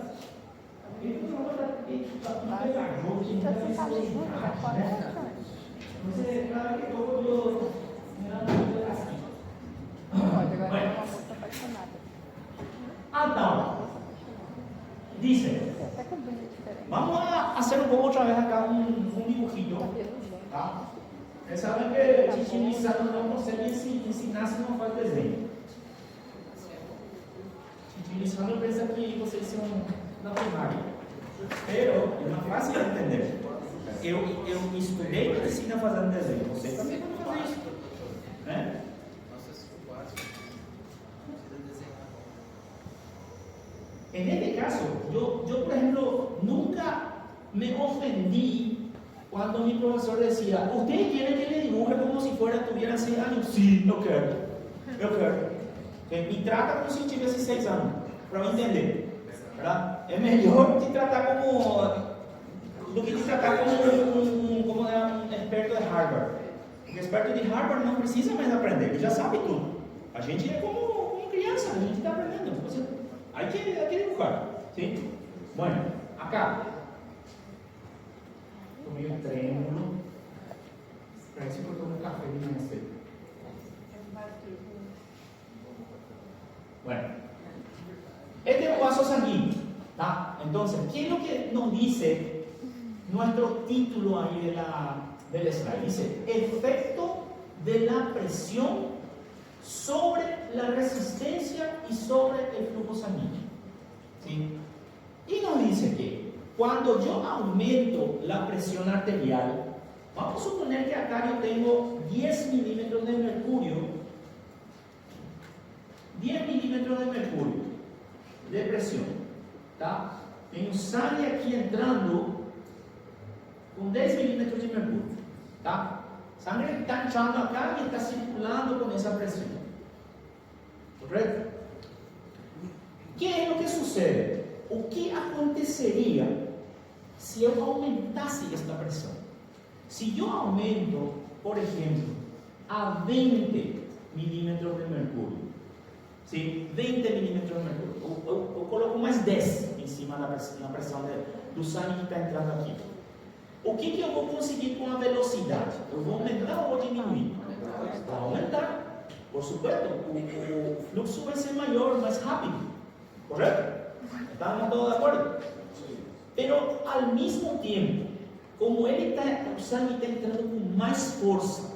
Ele não vai pegar jogo, você, claro que eu então, dice, vamos a hacer un poco otra vez acá un dibujito, ¿tá? Ustedes saben que Chichi Lizano no consegue ensinar se não faz desenho. Chichi Lizano pensa que vocês são da primária, pero é uma fácil de entender. Eu estudei medicina fazendo desenho, você também pode fazer isso, né? En este caso, yo por ejemplo, nunca me ofendí cuando mi profesor decía, ¿ustedes quieren que le dibuje como si tuvieran 6 años? Sí, yo quiero. Me trata como si tuviese 6 años, para entender, ¿verdad? Es mejor te tratar do que te tratar como um experto de Harvard. O experto de Harvard não precisa mais aprender, ele já sabe tudo. A gente é como criança, a gente está aprendendo. Hay que dibujar, ¿sí? Bueno, acá. Tomé un triángulo. Parece que eu tomo café de manhã cedo. Bueno, este es el vaso sanguíneo, ¿tá? Entonces, ¿qué es lo que nos dice nuestro título ahí del slide? Dice, efecto de la presión sobre la resistencia y sobre el flujo sanguíneo. ¿Sí? Y nos dice que cuando yo aumento la presión arterial, vamos a suponer que acá yo tengo 10 milímetros de mercurio, 10 milímetros de mercurio de presión, ¿tá? Tengo sangre aquí entrando con 10 milímetros de mercurio, ¿tá? Sangre está entrando acá y está circulando con esa presión. ¿Correcto? ¿Qué es lo que sucede? ¿O qué acontecería si yo aumentase esta presión? Si yo aumento, por ejemplo, a 20 milímetros de mercurio, ¿sí? 20 milímetros de mercurio, o coloco más 10 encima da pressão do sangue que está entrando aqui. O que eu vou conseguir com a velocidade? Eu vou aumentar ou vou diminuir? Vou aumentar. Por supuesto, o fluxo vai ser maior, mais rápido. ¿Correcto? ¿Estamos todos de acuerdo? Pero al mismo tiempo, como o sangue está entrando com mais força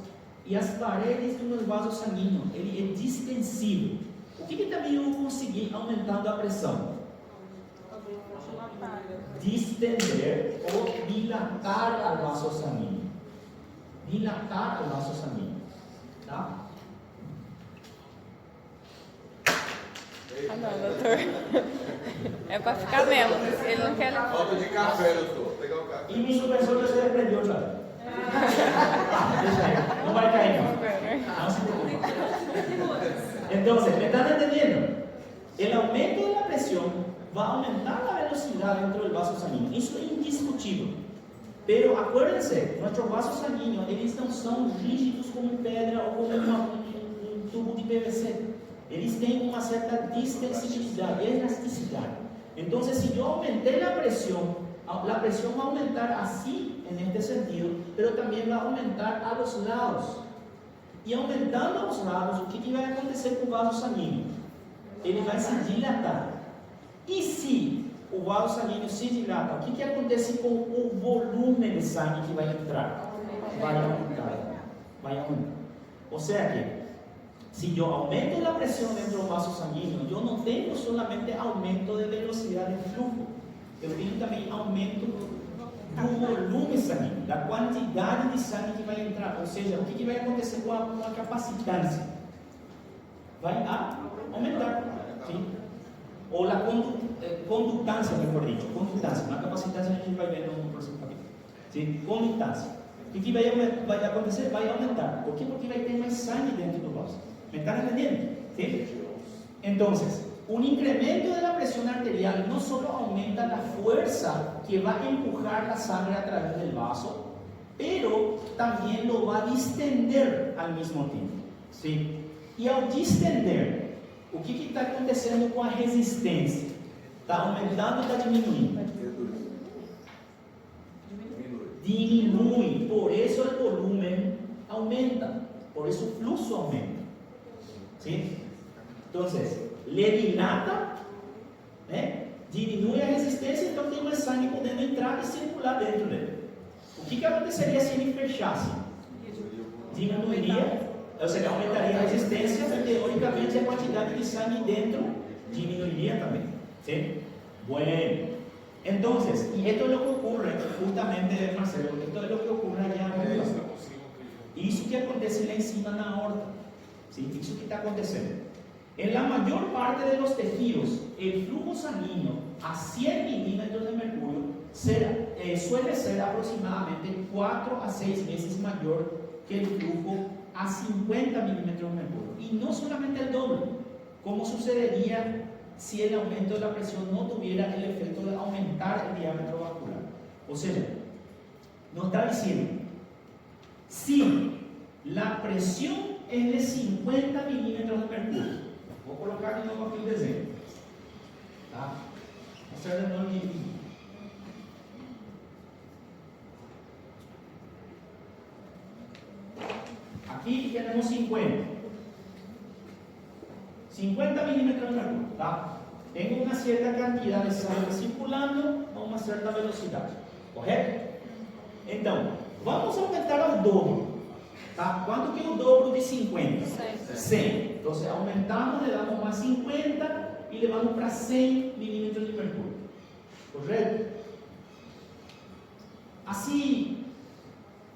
e as paredes dos vasos sanguíneos, ele é distensivo. O que também eu vou conseguir aumentando a pressão? Distender ou dilatar al vaso sanguíneo. Dilatar al vaso sanguíneo. ¿Tá? Ah, não, doutor. É para ficar mesmo. Ele não quer levar. Falta de café, doutor. Pegar o café. Y mi supervisor se desprendió otra vez. Deixa aí, no vai cair, no. No se preocupe. Entonces, ¿me están entendiendo? El aumento de la presión va a aumentar la velocidad dentro del vaso sanguíneo. Eso es indiscutible. Pero acuérdense, nuestros vasos sanguíneos, eles não são rígidos como pedra ou como um tubo de PVC. Eles têm uma certa distensibilidade, elasticidade. Então, se eu aumentei a pressão vai aumentar assim, en este sentido, pero também vai aumentar a los lados. E aumentando a los lados, o que vai acontecer com o vaso sanguíneo? Ele vai se dilatar. E se o vaso sanguíneo se dilata, o que acontece com o volume de sangue que vai entrar? Vai aumentar. Vai aumentar. Ou seja, que se eu aumento a pressão dentro do vaso sanguíneo, eu não tenho solamente aumento de velocidade de fluxo, eu tenho também aumento do volume sanguíneo, da quantidade de sangue que vai entrar. Ou seja, o que vai acontecer com a capacitância? Vai aumentar. Sim? Ou a conductância, melhor dito, conductância, na capacitância a gente vai ver no próximo capítulo. Sim? Conductância. O que vai acontecer? Vai aumentar. Por quê? Porque vai ter mais sangue dentro do vaso. ¿Me están entendiendo? ¿Sí? Entonces, un incremento de la presión arterial no solo aumenta la fuerza que va a empujar la sangre a través del vaso, pero también lo va a distender al mismo tiempo. ¿Sí? Y al distender, o que está acontecendo com a resistência? Está aumentando ou está diminuindo? Diminui. Por isso o volume aumenta. Por isso o fluxo aumenta. ¿Sí? Entonces, le dilata, diminui a resistência, então tem mais sangue podendo entrar e circular dentro dele. O que aconteceria se ele fechasse? Diminuiria, ou seja, aumentaria a resistência, e teoricamente a quantidade de sangue dentro diminuiria também. ¿Sí? Bueno, entonces, y esto es lo que ocurre, justamente, Marcelo, esto es lo que ocurre allá arriba. Isso que acontece lá em cima na aorta. ¿Sí? Eso que está aconteciendo. En la mayor parte de los tejidos, el flujo sanguíneo a 100 milímetros de mercurio suele ser aproximadamente 4 a 6 veces mayor que el flujo a 50 milímetros de mercurio. Y no solamente el doble, como sucedería si el aumento de la presión no tuviera el efecto de aumentar el diámetro vascular. O sea, nos está diciendo, si la presión es de 50 milímetros de mercurio, voy a colocar de nuevo aquí el desenho, ¿tá? Vamos a hacer de nuevo el dividido. Aquí tenemos 50 milímetros de mercurio, ¿tá? Tengo una cierta cantidad de sangre circulando a una cierta velocidad, ¿correcto? Entonces, vamos a aumentar al doble. Tá? Quanto que é o dobro de 50? 100. Então, aumentamos, le damos mais 50 e levamos para 100 milímetros de mercúrio. Correto? Assim,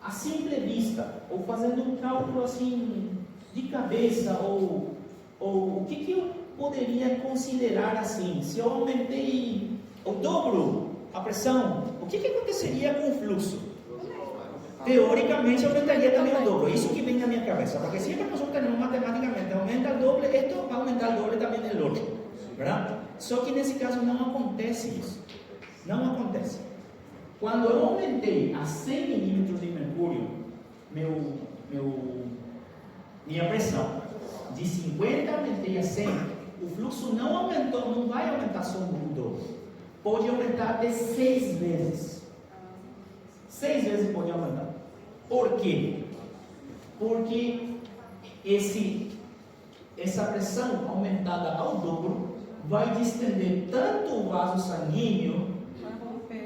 a simple vista, ou fazendo um cálculo assim, de cabeça, ou o que eu poderia considerar assim? Se eu aumentei o dobro a pressão, o que aconteceria com o fluxo? Teóricamente aumentaría también el doble, eso que viene a mi cabeza, porque siempre nosotros tenemos matemáticamente, aumenta el doble, esto va a aumentar el doble también el otro, ¿verdad? Só que nesse caso não acontece isso, não acontece. Quando eu aumentei a 100 milímetros de mercúrio, minha pressão, de 50 aumentei a 100, o fluxo não aumentou, não vai aumentar só o dobro, pode aumentar até 6 vezes. 6 vezes pode aumentar. Por quê? Porque essa pressão aumentada ao dobro vai distender tanto o vaso sanguíneo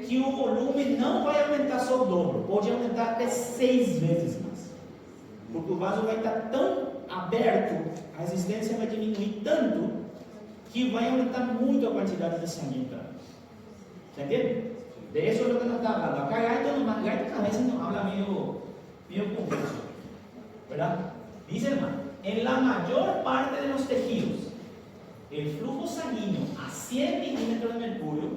que o volume não vai aumentar só o dobro, pode aumentar até 6 vezes mais. Porque o vaso vai estar tão aberto, a resistência vai diminuir tanto que vai aumentar muito a quantidade de sangue entrando. Entendeu? De eso es lo que nos está hablando. Acá Gaito a veces nos habla medio confuso, ¿verdad? Dice hermano, en la mayor parte de los tejidos, el flujo sanguíneo a 100 milímetros de mercurio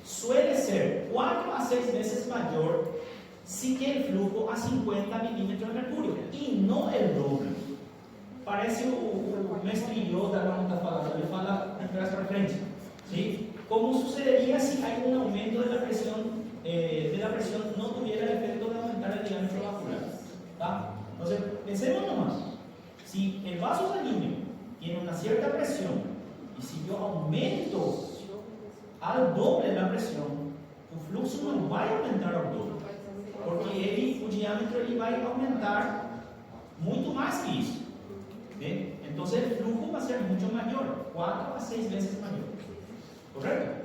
suele ser 4 a 6 veces mayor si que el flujo a 50 milímetros de mercurio y no el doble. Parece o mestre Yoda quando está falando, ele fala de trás para frente. ¿Sí? ¿Cómo sucedería si hay un aumento de la presión no tuviera el efecto de aumentar el diámetro vascular? ¿Tá? Entonces, pensemos nomás. Si el vaso sanguíneo tiene una cierta presión y si yo aumento al doble la presión, o fluxo não vai aumentar ao doble, porque o diâmetro ele vai aumentar muito mais que isso. ¿Sí? Entonces el flujo va a ser mucho mayor, 4 a 6 veces mayor. ¿Correcto?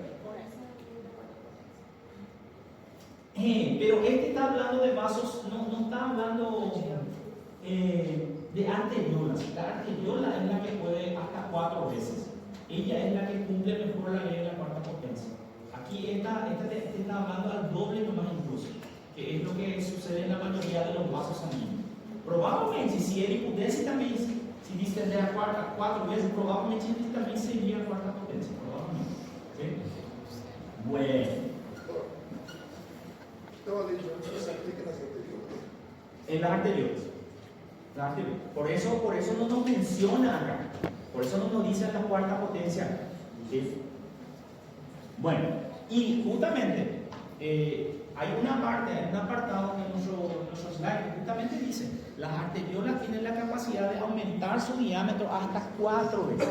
Pero este está hablando de vasos, no está hablando de arteriolas. La arteriola es la que puede hasta 4 veces. Ella es la que cumple mejor la ley de la cuarta potencia. Aquí esta está hablando al doble nomás incluso, que es lo que sucede en la mayoría de los vasos sanguíneos. Probablemente, si él pudiese también se distender a 4 veces, probablemente ele também seria a quarta potência, provavelmente. ¿Sí? Bueno. Então a lei de Ohm se aplica nas anteriores. En las anteriores. Por eso no nos menciona acá. Por eso no nos dice la cuarta potencia. ¿Sí? Bueno, y justamente hay una parte, hay un apartado en nuestro slide que justamente dice: las arteriolas tienen la capacidad de aumentar su diámetro hasta 4 veces.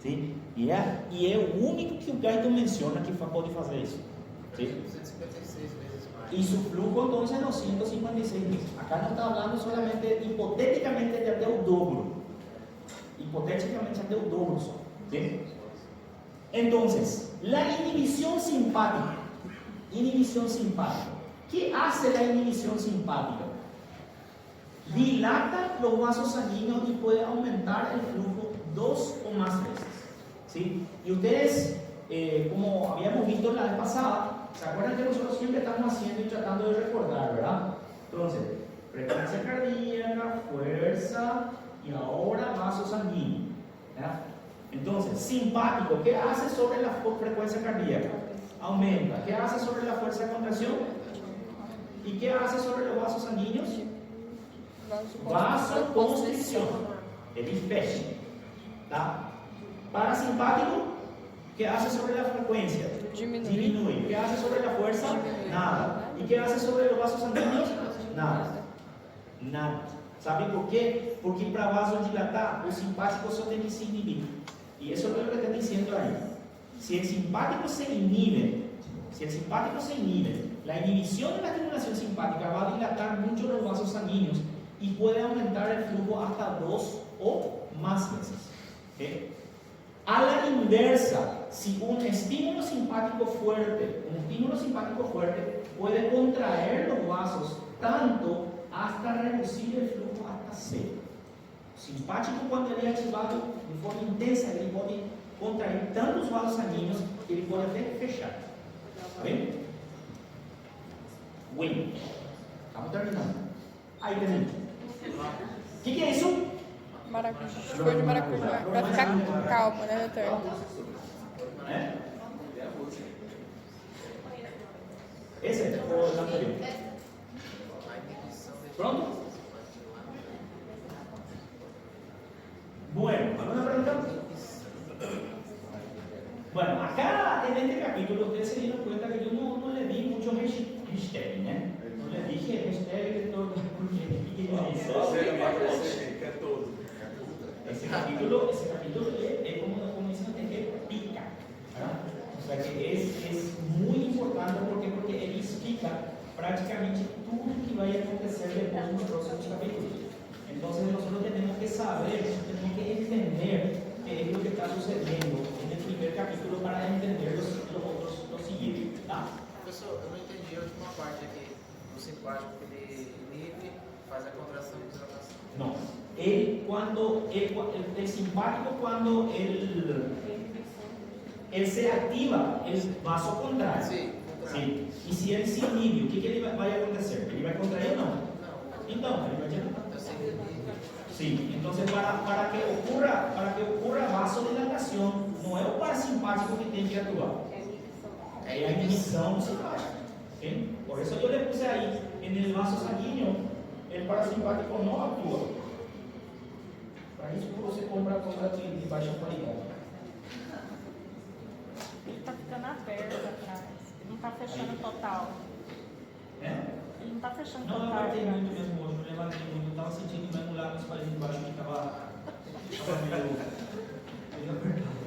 ¿Sí? Y es el único que o Gaito menciona que pode fazer isso. ¿Sí? 256 vezes mais. Y su flujo entonces es 256 veces. Acá no está hablando solamente, hipotéticamente, de até o dobro. Hipotéticamente até o dobro só. ¿Sí? Entonces, la inhibición simpática. Inhibición simpática. ¿Qué hace la inhibición simpática? Dilata los vasos sanguíneos y puede aumentar el flujo 2 o más veces. ¿Sí? Y ustedes, como habíamos visto la vez pasada, ¿se acuerdan que nosotros siempre estamos haciendo y tratando de recordar, verdad? Entonces, frecuencia cardíaca, fuerza y ahora vaso sanguíneo. ¿Verdad? Entonces, simpático, ¿qué hace sobre la frecuencia cardíaca? Aumenta. ¿Qué hace sobre la fuerza de contracción? ¿Y qué hace sobre los vasos sanguíneos? Vasoconstricción. Ele fecha. ¿Tá? Parasimpático, ¿qué hace sobre la frecuencia? Disminuye. ¿Qué hace sobre la fuerza? Nada. ¿Y qué hace sobre los vasos sanguíneos? Nada. Nada. ¿Saben por qué? Porque para vasodilatar, o simpático só tem que se inhibir. Y eso es lo que está diciendo ahí. Si el simpático se inhibe, la inhibición de la estimulación simpática va a dilatar mucho los vasos sanguíneos y puede aumentar el flujo hasta 2 o más veces. ¿Okay? A la inversa, si un estímulo simpático fuerte puede contraer los vasos tanto hasta reducir el flujo hasta 0. Simpático, cuando ele é ativado de forma intensa, ele pode contrair tantos vasos sanguíneos que ele pode até fechar. Está bem? Bueno, estamos terminando. Aí termina. O que é isso? Maracujá. Flor de maracujá. Pra ficar calmo, né, doutor? É? Esse é o anterior. Pronto? Bueno, ¿alguna pregunta? Bueno, acá en este capítulo ustedes se dieron cuenta que yo no le di mucho hashtag, ¿eh? No le dije hashtag de todo ese capítulo es como dicen que pica, ¿verdad? O sea que es muy importante porque él explica prácticamente todo lo que va a acontecer después en los próximos capítulos. Entonces nosotros tenemos que saber, tenemos que entender qué es lo que está sucediendo en el primer capítulo para entender los siguientes. ¿Tá? Professor, eu não entendi a última parte aqui. O simpático, ele inibe, faz a contração e dilatação. No, el simpático cuando él se activa, el vaso contrae. Sí, contrae. Sí. Y si él se inhibe, ¿qué le va a acontecer? ¿Él va a contraer o no? Não. Então, ele vai dilatar. Eu sei que ele Sí, entonces para que ocurra vasodilatación não é o parasimpático que tem que atuar, é a inibição simpática. ¿Sí? Por eso yo le puse ahí, en el vaso sanguíneo, el parasimpático no actúa. Para isso que você compra coisa de baixa qualidade. Ele tá ficando aberto atrás. Ele não tá fechando total. É? Ele não tá fechando Não, eu total. levantei muito mesmo hoje, eu levantei muito, eu estava sentindo mesmo lá nos países de baixo que estava meio apertado.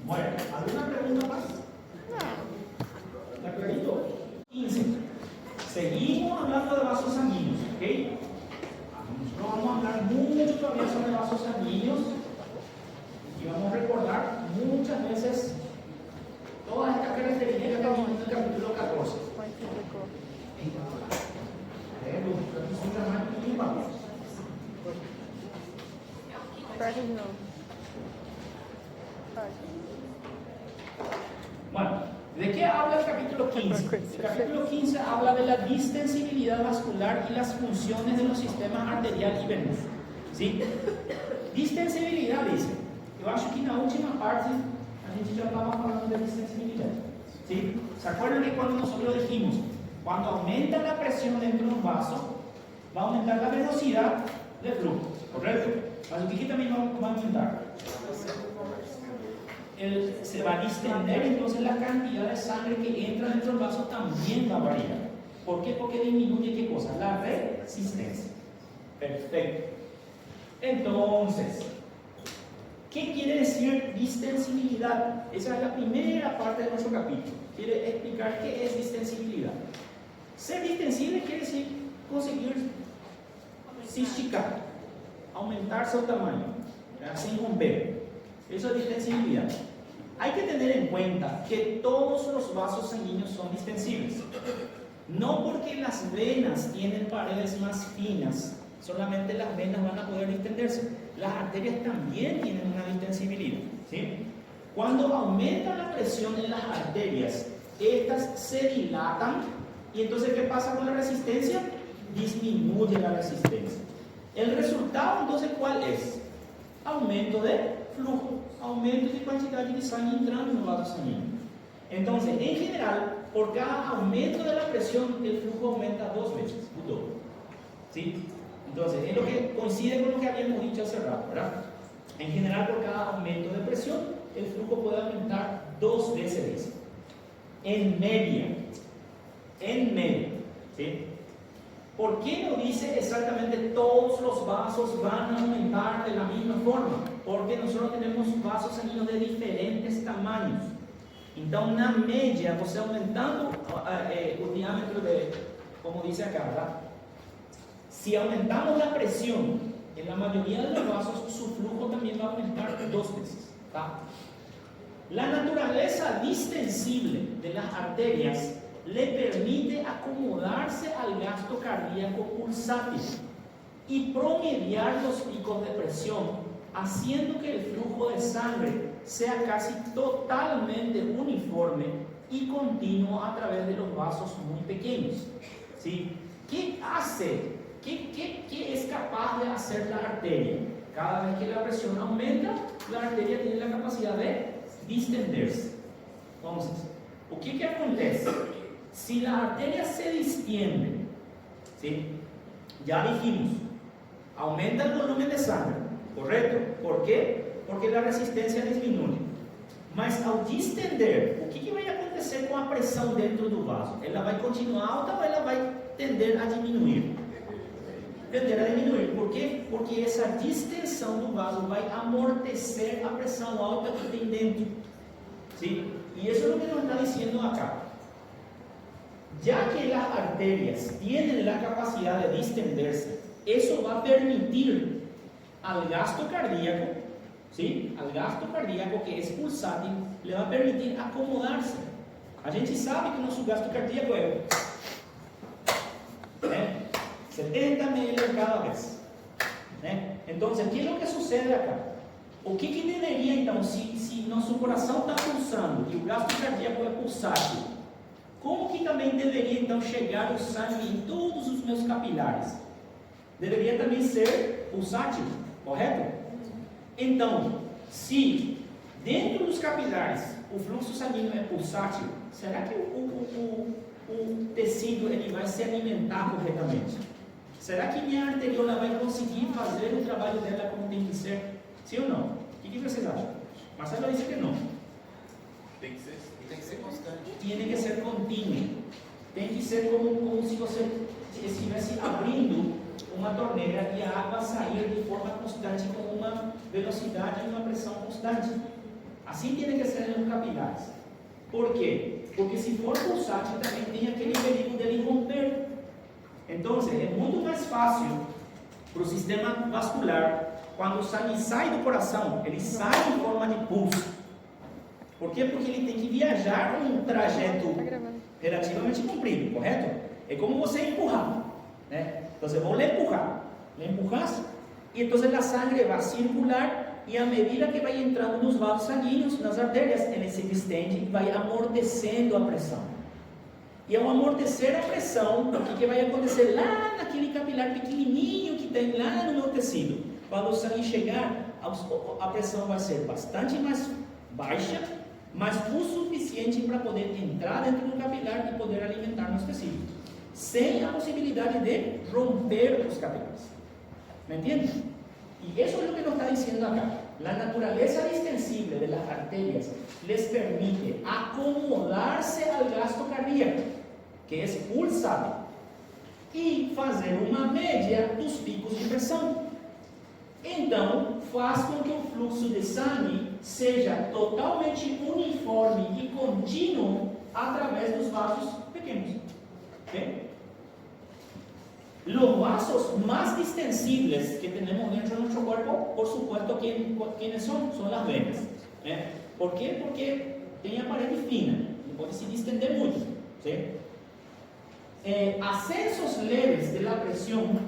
Bueno, ¿alguna pregunta más? ¿Está clarito? 15. Seguimos hablando de vasos sanguíneos, ¿ok? No vamos a hablar mucho todavía sobre vasos sanguíneos y vamos a recordar muchas veces todas estas características que estamos en el capítulo 14. Aperta de novo. Vai. Bueno, ¿de qué habla el capítulo 15? El capítulo 15 habla de la distensibilidad vascular y las funciones de los sistemas arterial y venoso. ¿Sí? Distensibilidad, dice. Eu acho que na última parte a gente já estava falando de distensibilidad. ¿Sí? ¿Se acuerdan que cuando nosotros dijimos, cuando aumenta la presión dentro de un vaso, va a aumentar la velocidad de flujo? ¿Correcto? Mas o que también va a aumentar? Se va a distender, entonces la cantidad de sangre que entra dentro del vaso también va a variar. ¿Por qué? Porque disminuye ¿qué cosa? La resistencia. Perfecto. Entonces, ¿qué quiere decir distensibilidad? Esa es la primera parte de nuestro capítulo. Quiere explicar qué es distensibilidad. Ser distensible quiere decir conseguir cisticar, aumentar su tamaño, sin romper. Eso es distensibilidad. Hay que tener en cuenta que todos los vasos sanguíneos son distensibles. No porque las venas tienen paredes más finas, solamente las venas van a poder distenderse. Las arterias también tienen una distensibilidad. ¿Sí? Cuando aumenta la presión en las arterias, estas se dilatan y entonces ¿qué pasa con la resistencia? Disminuye la resistencia. El resultado entonces ¿cuál es? Aumento de flujo, aumento de cantidad de sangre entrando en el vaso sanguíneo. Entonces, en general, por cada aumento de la presión, el flujo aumenta 2 veces, un doble. ¿Sí? Entonces, es lo que coincide con lo que habíamos dicho hace rato, ¿verdad? En general, por cada aumento de presión, el flujo puede aumentar 2 veces. En media. ¿Sí? ¿Por qué no dice exactamente todos los vasos van a aumentar de la misma forma? Porque nosotros tenemos vasos sanguíneos de diferentes tamaños. Então, na média, você aumentando o diámetro de, como dice acá, ¿verdad? Si aumentamos la presión en la mayoría de los vasos, su flujo también va a aumentar 2 veces. ¿Tá? La naturaleza distensible de las arterias le permite acomodarse al gasto cardíaco pulsátil y promediar los picos de presión, haciendo que el flujo de sangre sea casi totalmente uniforme y continuo a través de los vasos muy pequeños. ¿Sí? ¿Qué hace? ¿Qué es capaz de hacer la arteria? Cada vez que la presión aumenta, la arteria tiene la capacidad de distenderse. Entonces, ¿qué acontece? Si la arteria se distiende, ¿sí? Ya dijimos, aumenta el volumen de sangre, ¿correcto? ¿Por qué? Porque la resistencia disminuye. Mas ao distender, o que vai acontecer com a pressão dentro do vaso? Ela vai continuar alta ou ela vai tender a diminuir? Tender a diminuir. Por quê? Porque essa distensão do vaso vai amortecer a pressão alta que tem dentro. ¿Sí? Y eso es lo que nos está diciendo acá. Ya que las arterias tienen la capacidad de distenderse, eso va a permitir al gasto cardíaco, ¿sí? Al gasto cardíaco que es pulsátil, le va a permitir acomodarse. A gente sabe que nosso gasto cardíaco é 70 ml cada vez. Entonces, ¿qué es lo que sucede acá? O que deveria, então, se nosso coração está pulsando e o gasto cardíaco é pulsátil, como que também deveria, então, chegar o sangue em todos os meus capilares? Deveria também ser pulsátil, correto? Então, se dentro dos capilares o fluxo sanguíneo é pulsátil, será que o tecido ele vai se alimentar corretamente? Será que minha arteriola vai conseguir fazer o trabalho dela como tem que ser? Sim ou não? O que vocês acham? Marcelo disse que não. Tem que ser. Tem que ser constante. Tem que ser contínuo. Tem que ser como se você estivesse abrindo uma torneira e a água sair de forma constante, com uma velocidade e uma pressão constante. Assim tem que ser nos capilares. Por quê? Porque se for pulsátil também tem aquele perigo dele romper. Então é muito mais fácil para o sistema vascular, quando o sangue sai do coração, ele sai em forma de pulso. Por quê? Porque ele tem que viajar um trajeto relativamente comprido, correto? É como você empurrar, né? Então, vos le empujas, e então a sangre vai circular, e à medida que vai entrando nos vasos sanguíneos, nas artérias, ele se distende e vai amortecendo a pressão. E ao amortecer a pressão, o que vai acontecer lá naquele capilar pequenininho que tem lá no meu tecido? Quando o sangue chegar, a pressão vai ser bastante mais baixa, mas o suficiente para poder entrar dentro do capilar e poder alimentar meus tecidos, sem a possibilidade de romper os capilares. ¿Me entienden? Y eso es lo que nos está diciendo acá. La naturaleza distensible de las arterias les permite acomodarse al gasto cardíaco, que es pulsátil, e fazer uma média dos picos de pressão. Então, faz com que o fluxo de sangue seja totalmente uniforme e contínuo através dos vasos pequenos. ¿Okay? Los vasos más distensibles que tenemos dentro de nuestro cuerpo, por supuesto, ¿quiénes son? Son las venas. ¿Por qué? Porque tienen pared fina y puede se distender mucho. ¿Sí? Ascensos leves de la presión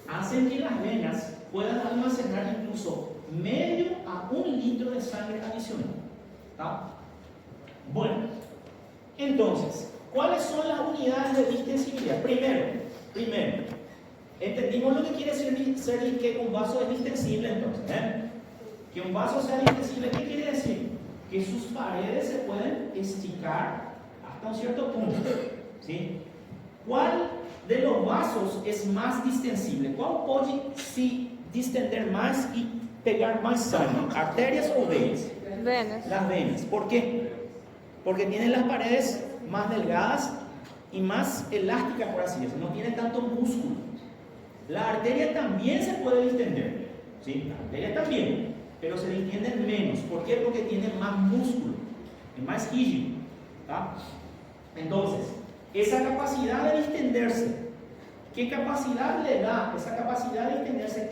hacen que las venas puedan almacenar incluso medio a 1 litro de sangre adicional. ¿Tá? Bueno, entonces, ¿cuáles son las unidades de distensibilidad? Primero, entendimos lo que quiere decir que un vaso es distensible, entonces, que un vaso sea distensible, ¿qué quiere decir? Que sus paredes se pueden esticar hasta un cierto punto, ¿sí? ¿Cuál de los vasos es más distensible? ¿Cuál puede se distender más y pegar más sangre? ¿Arterias o venas? Venas. Las venas. ¿Por qué? Porque tienen las paredes más delgadas y más elásticas, por así decirlo. No tiene tanto músculo. La arteria también se puede distender, ¿sí? La arteria también, pero se distienden menos. ¿Por qué? Porque tiene más músculo, es más rígido, ¿tá? Entonces, esa capacidad de distenderse, ¿qué capacidad le da? Esa capacidad de distenderse,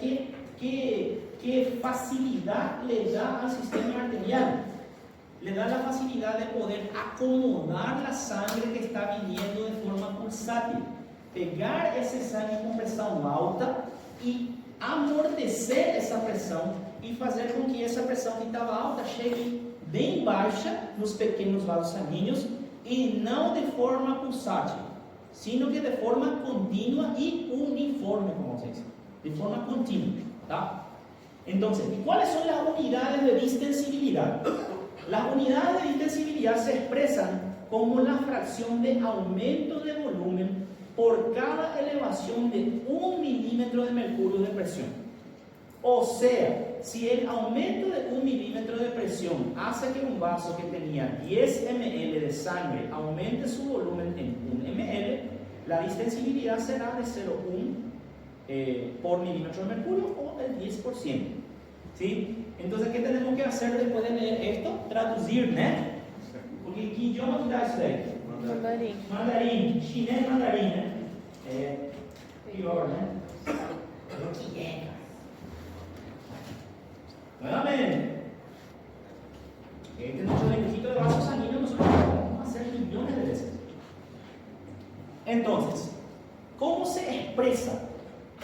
¿qué facilidad le da al sistema arterial? Le da la facilidad de poder acomodar la sangre que está viniendo de forma pulsátil, pegar ese sangue com pressão alta e amortecer essa pressão e fazer com que essa pressão que estava alta chegue bem baixa nos pequenos vasos sanguíneos e não de forma pulsátil, sino que de forma contínua e uniforme, como se dice, de forma contínua, ¿tá? Entonces, ¿y cuáles son las unidades de distensibilidad? Las unidades de distensibilidad se expresan como la fracción de aumento de volumen por cada elevación de 1 milímetro de mercurio de presión. O sea, si el aumento de 1 milímetro de presión hace que un vaso que tenía 10 ml de sangre aumente su volumen en 1 ml, la distensibilidad será de 0,1 por milímetro de mercurio o del 10%. ¿Sí? Entonces, ¿qué tenemos que hacer después de leer esto? Traducir, ¿no? Porque ¿qué idioma que dá isso daí? Mandarim. Mandarim, chinês mandarim, né? É pior, né? O que é, cara? Nuevamente, este es nuestro dibujito de vaso sanguíneo, nosotros lo vamos a hacer millones de veces. Entonces, ¿cómo se expresa?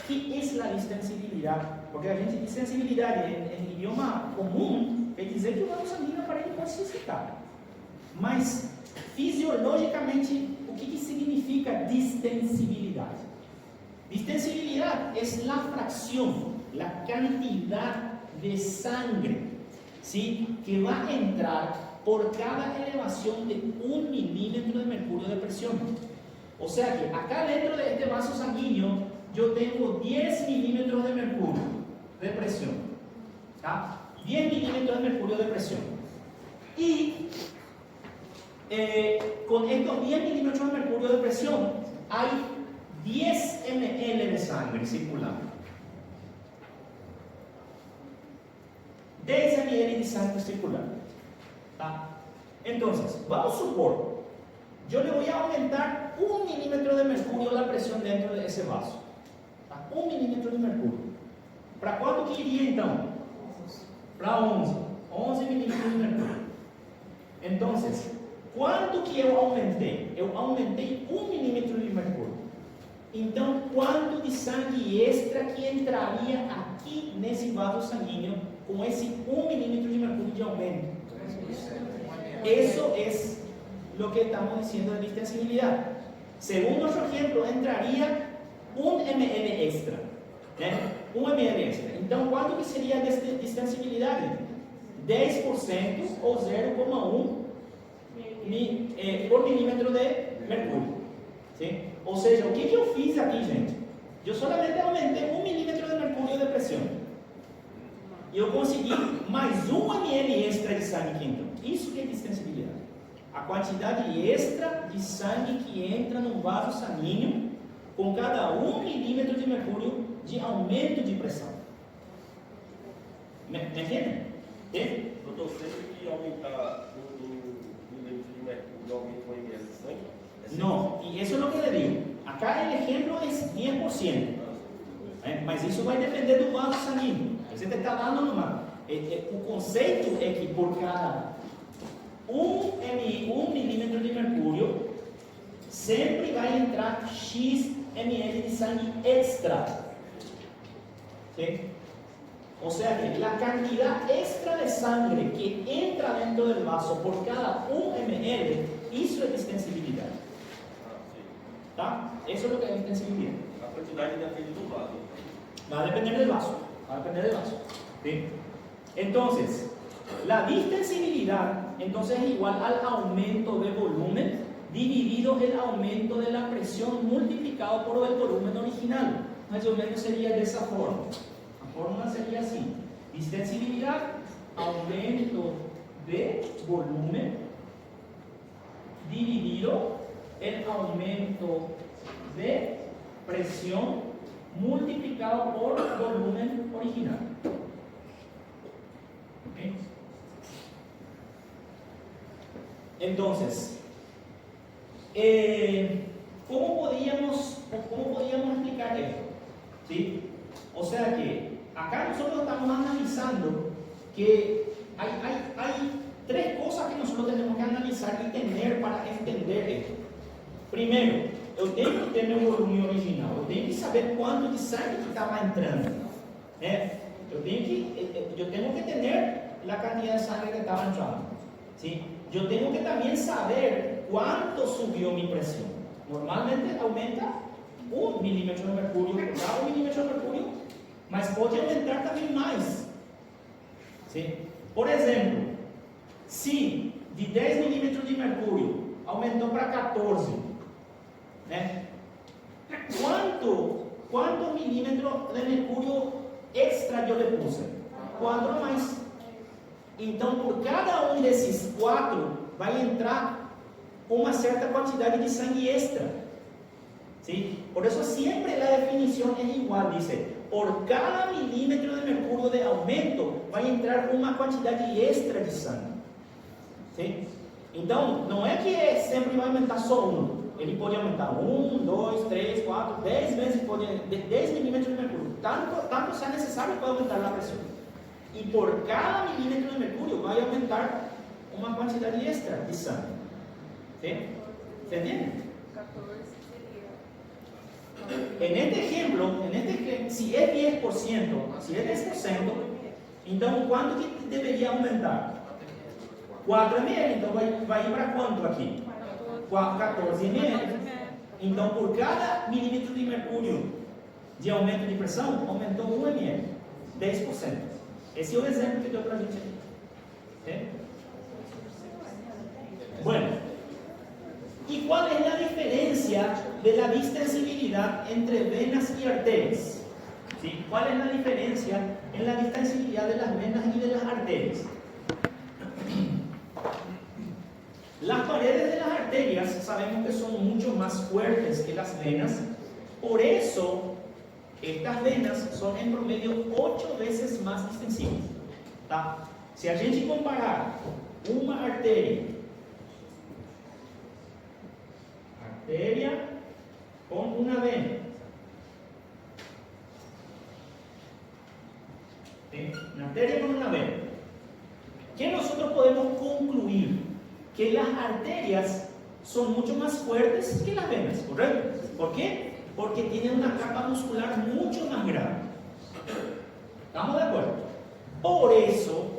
¿Qué es la distensibilidad? Porque a gente diz sensibilidade em idioma comum, quer dizer que o vaso sanguíneo para ele pode se esticar. Mas, fisiologicamente, o que significa distensibilidade? Distensibilidad es la fracción, la cantidad de sangre, ¿sí?, que va a entrar por cada elevación de 1 milímetro de mercurio de presión. O sea que acá dentro de este vaso sanguíneo yo tengo 10 milímetros de mercurio de presión, ¿tá? 10 milímetros de mercurio de presión. Y con estos 10 milímetros de mercurio de presión hay 10 ml de sangre circulando. 10 ml de sangre circulando, ¿tá? Entonces, vamos a supor, yo le voy a aumentar 1 milímetro de mercurio la presión dentro de ese vaso, ¿tá? 1 milímetro de mercurio. Para quanto que iria então? Para 11 milímetros de mercurio. Entonces, quanto que eu aumentei? Eu aumentei 1 milímetro de mercúrio. Então, quanto de sangue extra que entraria aqui nesse vaso sanguíneo com esse 1 milímetro de mercúrio de aumento? Eso es lo que estamos diciendo de distensibilidad. Según nuestro ejemplo, entraría 1 ml extra, ¿eh? 1 ml extra. Então, quanto que seria a distensibilidade? 10% ou 0,1 por milímetro de mercúrio. ¿Sí? Ou seja, o que eu fiz aqui, gente? Eu solamente aumentei 1 milímetro de mercúrio de pressão. E eu consegui mais 1 ml extra de sangue que entrou. Isso que é distensibilidade. A quantidade extra de sangue que entra no vaso sanguíneo com cada 1 milímetro de mercúrio de aumento de pressão. Me entendem? Doutor, sempre que aumentar o milímetro de mercúrio, aumenta o ml de sangue? No, y eso es lo que le digo. Acá el ejemplo es 10%, mas isso vai depender do vaso sanguíneo. Você está dando uma. O conceito é que por cada 1 milímetro de mercúrio, sempre vai entrar X ml de sangue extra. ¿Sí? O sea que la cantidad extra de sangre que entra dentro del vaso por cada 1 ml, eso es distensibilidad. ¿Tá? Eso es lo que es distensibilidad. A quantidade depende do vaso. Va a depender del vaso. Va a depender del vaso. ¿Sí? Entonces, la distensibilidad entonces es igual al aumento de volumen dividido el aumento de la presión multiplicado por el volumen original. Más o menos sería de esa forma. La fórmula sería así: distensibilidad, aumento de volumen dividido el aumento de presión multiplicado por volumen original. ¿Okay? Entonces, ¿cómo podíamos explicar esto? ¿Sí? O sea que acá nosotros estamos analizando que hay tres cosas que nosotros tenemos que analizar y tener para entender esto. Primero, eu tenho que ter meu volume original, eu tenho que saber quanto de sangue que estava entrando, né? Eu tenho que ter a quantidade de sangue que estava entrando, ¿sí? Eu tenho que também saber quanto subiu minha pressão. Normalmente aumenta 1 milímetro de mercúrio, dá 1 milímetro de mercúrio, mas pode aumentar também mais, ¿sí? Por exemplo, se de 10 milímetros de mercúrio aumentou para 14, né? Quanto milímetro de mercúrio extra eu lhe puse? 4 a mais. Então, por cada um desses 4, vai entrar uma certa quantidade de sangue extra. ¿Sí? Por isso, sempre a definição é igual. Diz: por cada milímetro de mercúrio de aumento, vai entrar uma quantidade extra de sangue. ¿Sí? Então, não é que sempre vai aumentar só 1. Ele pode aumentar 1, 2, 3, 4, 10 vezes, 10 milímetros de mercúrio. Tanto sea necessário para aumentar a pressão. E por cada milímetro de mercúrio vai aumentar uma quantidade extra de sangue. ¿Sí? ¿Se entiende? 14 sería. En este ejemplo, si es 10%, então quanto que deveria aumentar? 4 ml. Então vai ir para quanto aqui? 14 ml. Então, por cada milímetro de mercúrio de aumento de pressão, aumentou 1 ml, 10%. Esse é o exemplo que deu para a gente aqui. Bueno, ¿y cuál es la diferencia de la distensibilidad entre venas y arterias? ¿Sí? ¿Cuál es la diferencia en la distensibilidad de las venas y de las arterias? Las paredes de las arterias sabemos que son mucho más fuertes que las venas, por eso estas venas son en promedio 8 veces más distensibles. ¿Tá? Si a gente comparar uma arteria con una vena, ¿sí? Una arteria con una vena, ¿qué nosotros podemos concluir? Que las arterias son mucho más fuertes que las venas, ¿correcto? ¿Por qué? Porque tienen una capa muscular mucho más grande. ¿Estamos de acuerdo? Por eso,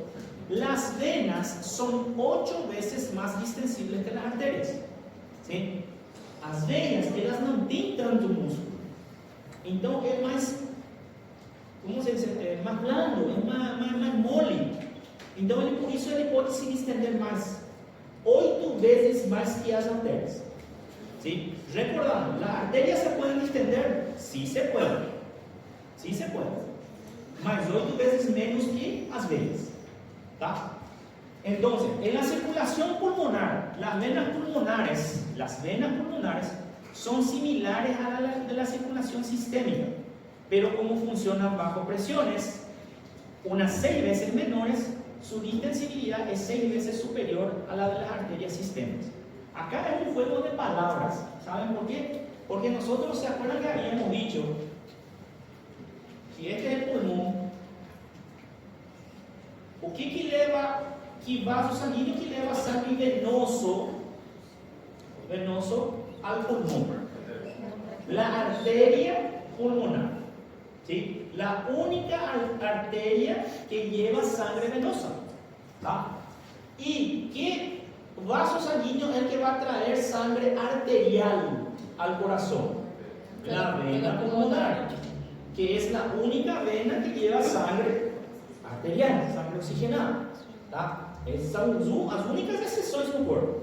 las venas son 8 veces más distensibles que las arterias. ¿Sí? As veias, elas não têm tanto músculo. Então, é mais, como se diz, é mais blando, é mais mole. Então, por isso, ele pode se distender mais. 8 veces más que las arterias. ¿Sí? Recordando, ¿las arterias se pueden distender? Sí se pueden. Sí se pueden. Mas 8 veces menos que las venas. ¿Tá? Entonces, en la circulación pulmonar, las venas pulmonares son similares a las de la circulación sistémica, pero como funcionan bajo presiones, unas 6 veces menores, su distensibilidad es 6 veces superior a la de las arterias sistémicas. Acá es un juego de palabras. ¿Saben por qué? Porque nosotros, ¿se acuerdan que habíamos dicho que este es el pulmón? O que leva, que vaso sanguíneo que leva sangue venoso al pulmón? La arteria pulmonar. ¿Sí? La única arteria que lleva sangre venosa. ¿Tá? ¿Y qué vaso sanguíneo es el que va a traer sangre arterial al corazón? La vena pulmonar, que es la única vena que lleva sangre arterial, sangre oxigenada. ¿Tá? Son las únicas excepciones en el cuerpo.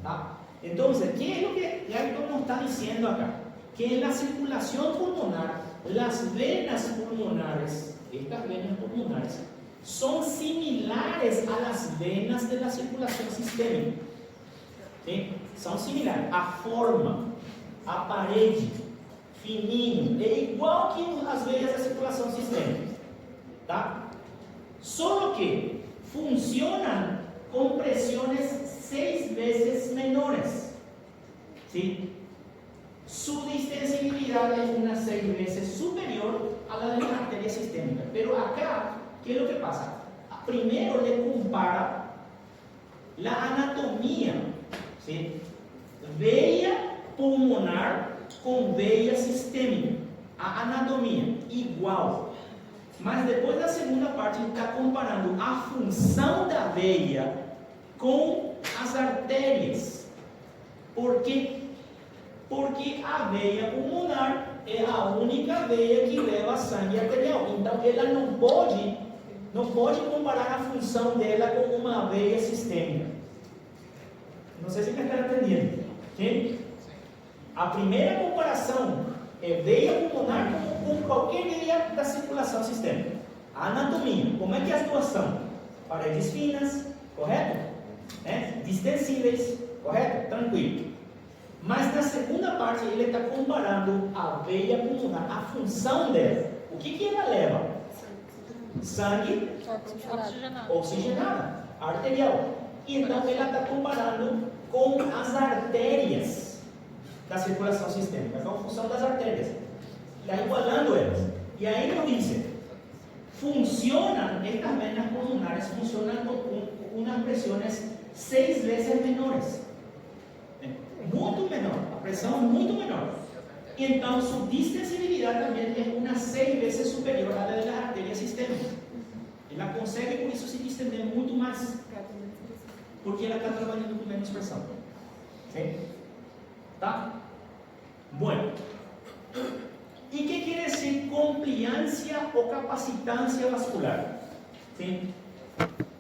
¿Tá? Entonces, ¿qué es lo que Gary nos está diciendo acá? Que en la circulación pulmonar, las venas pulmonares, estas venas pulmonares, son similares a las venas de la circulación sistémica. ¿Sí? Son similares a forma, a parede, fininho, é igual que as veias da circulação sistémica. Tá? Solo que funcionan con presiones 6 veces menores. ¿Sí? Su distensibilidad es unas 6 veces superior a la de las arterias sistémicas. Pero acá, ¿qué es lo que pasa? Primero le compara la anatomía, ¿sí? Veia pulmonar con veia sistémica. A anatomía igual. Mas depois da segunda parte, ele está comparando a função da veia com as artérias. Por quê? Porque a veia pulmonar é a única veia que leva sangue arterial. Então, ela não pode comparar a função dela com uma veia sistêmica. Não sei se me está entendendo. ¿Sí? A primeira comparação é veia pulmonar com qualquer veia da circulação sistêmica. A anatomia, como é que as duas são? Paredes finas, correto? Distensíveis, correto? Tranquilo. Mas na segunda parte ele está comparando a veia pulmonar, a função dela. O que ela leva? Sangue oxigenado, arterial. Então ela está comparando com as artérias da circulação sistêmica, com a função das artérias. Está igualando elas. E aí nos diz, estas venas pulmonares funcionan con unas presiones 6 veces menores. Muito menor, a pressão é muito menor. Então, sua distensibilidade também é umas 6 vezes superior à das arterias sistêmicas. Ela consegue, por isso, se distender muito mais, porque ela está trabalhando com menos pressão. ¿Sí? ¿Tá? Bueno. ¿Y qué quiere decir compliancia o capacitancia vascular? ¿sí?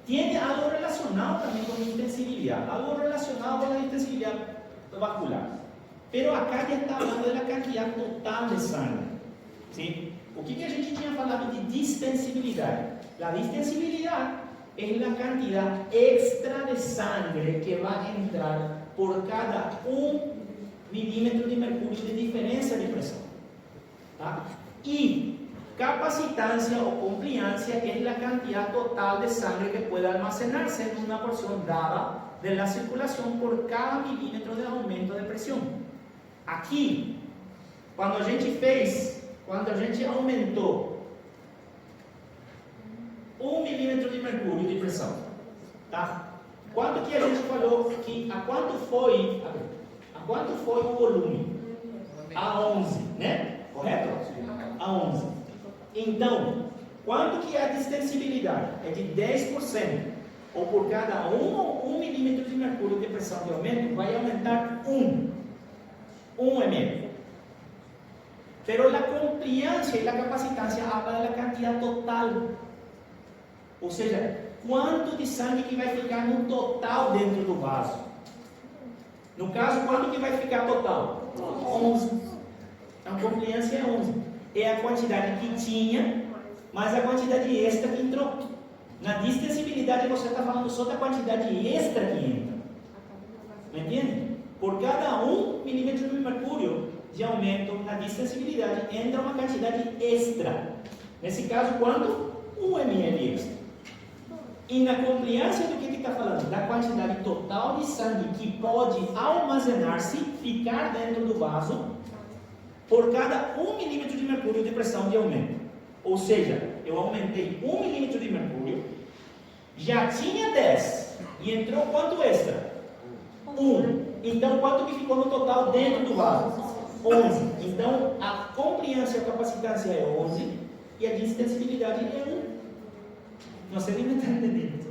Tiene algo relacionado también con la intensibilidad, algo relacionado con la intensibilidad vascular. Pero acá ya está hablando de la cantidad total de sangre, ¿sí? O que a gente tinha falado de distensibilidad? La distensibilidad es la cantidad extra de sangre que va a entrar por cada 1 milímetro de mercurio de diferencia de presión, ¿tá? Y capacitancia o compliancia es la cantidad total de sangre que puede almacenarse en una porción dada de la circulación por cada milímetro de aumento de presión. Aqui, quando a gente aumentou 1 milímetro de mercúrio de pressão, tá? Quanto que a gente falou que a quanto foi o volume? A 11, né? Correto? A 11. Então, quanto que é a distensibilidade? É de 10%. Ou por cada 1 milímetro de mercúrio de pressão de aumento, vai aumentar 1 ml. Pero la compliancia y la capacitancia habla de la cantidad total. Ou seja, quanto de sangue que vai ficar no total dentro do vaso. No caso, quanto que vai ficar total? 11. Então, a compliância é 11. É a quantidade que tinha, mais a quantidade extra que entrou. Na distensibilidade, você está falando só da quantidade extra que entra. Me entende? Por cada 1 milímetro de mercúrio de aumento na distensibilidade, entra uma quantidade extra. Nesse caso, quanto? 1 ml extra. E na compliância do que está falando? Da quantidade total de sangue que pode armazenar-se, ficar dentro do vaso, por cada 1 milímetro de mercúrio de pressão de aumento. Ou seja, eu aumentei 1 milímetro de mercúrio, já tinha 10, e entrou quanto extra? 1. Então, quanto que ficou no total dentro do vaso? 11. Então, a compliância, a capacitância é 11, e a distensibilidade é 1. Não sei se me está entendendo.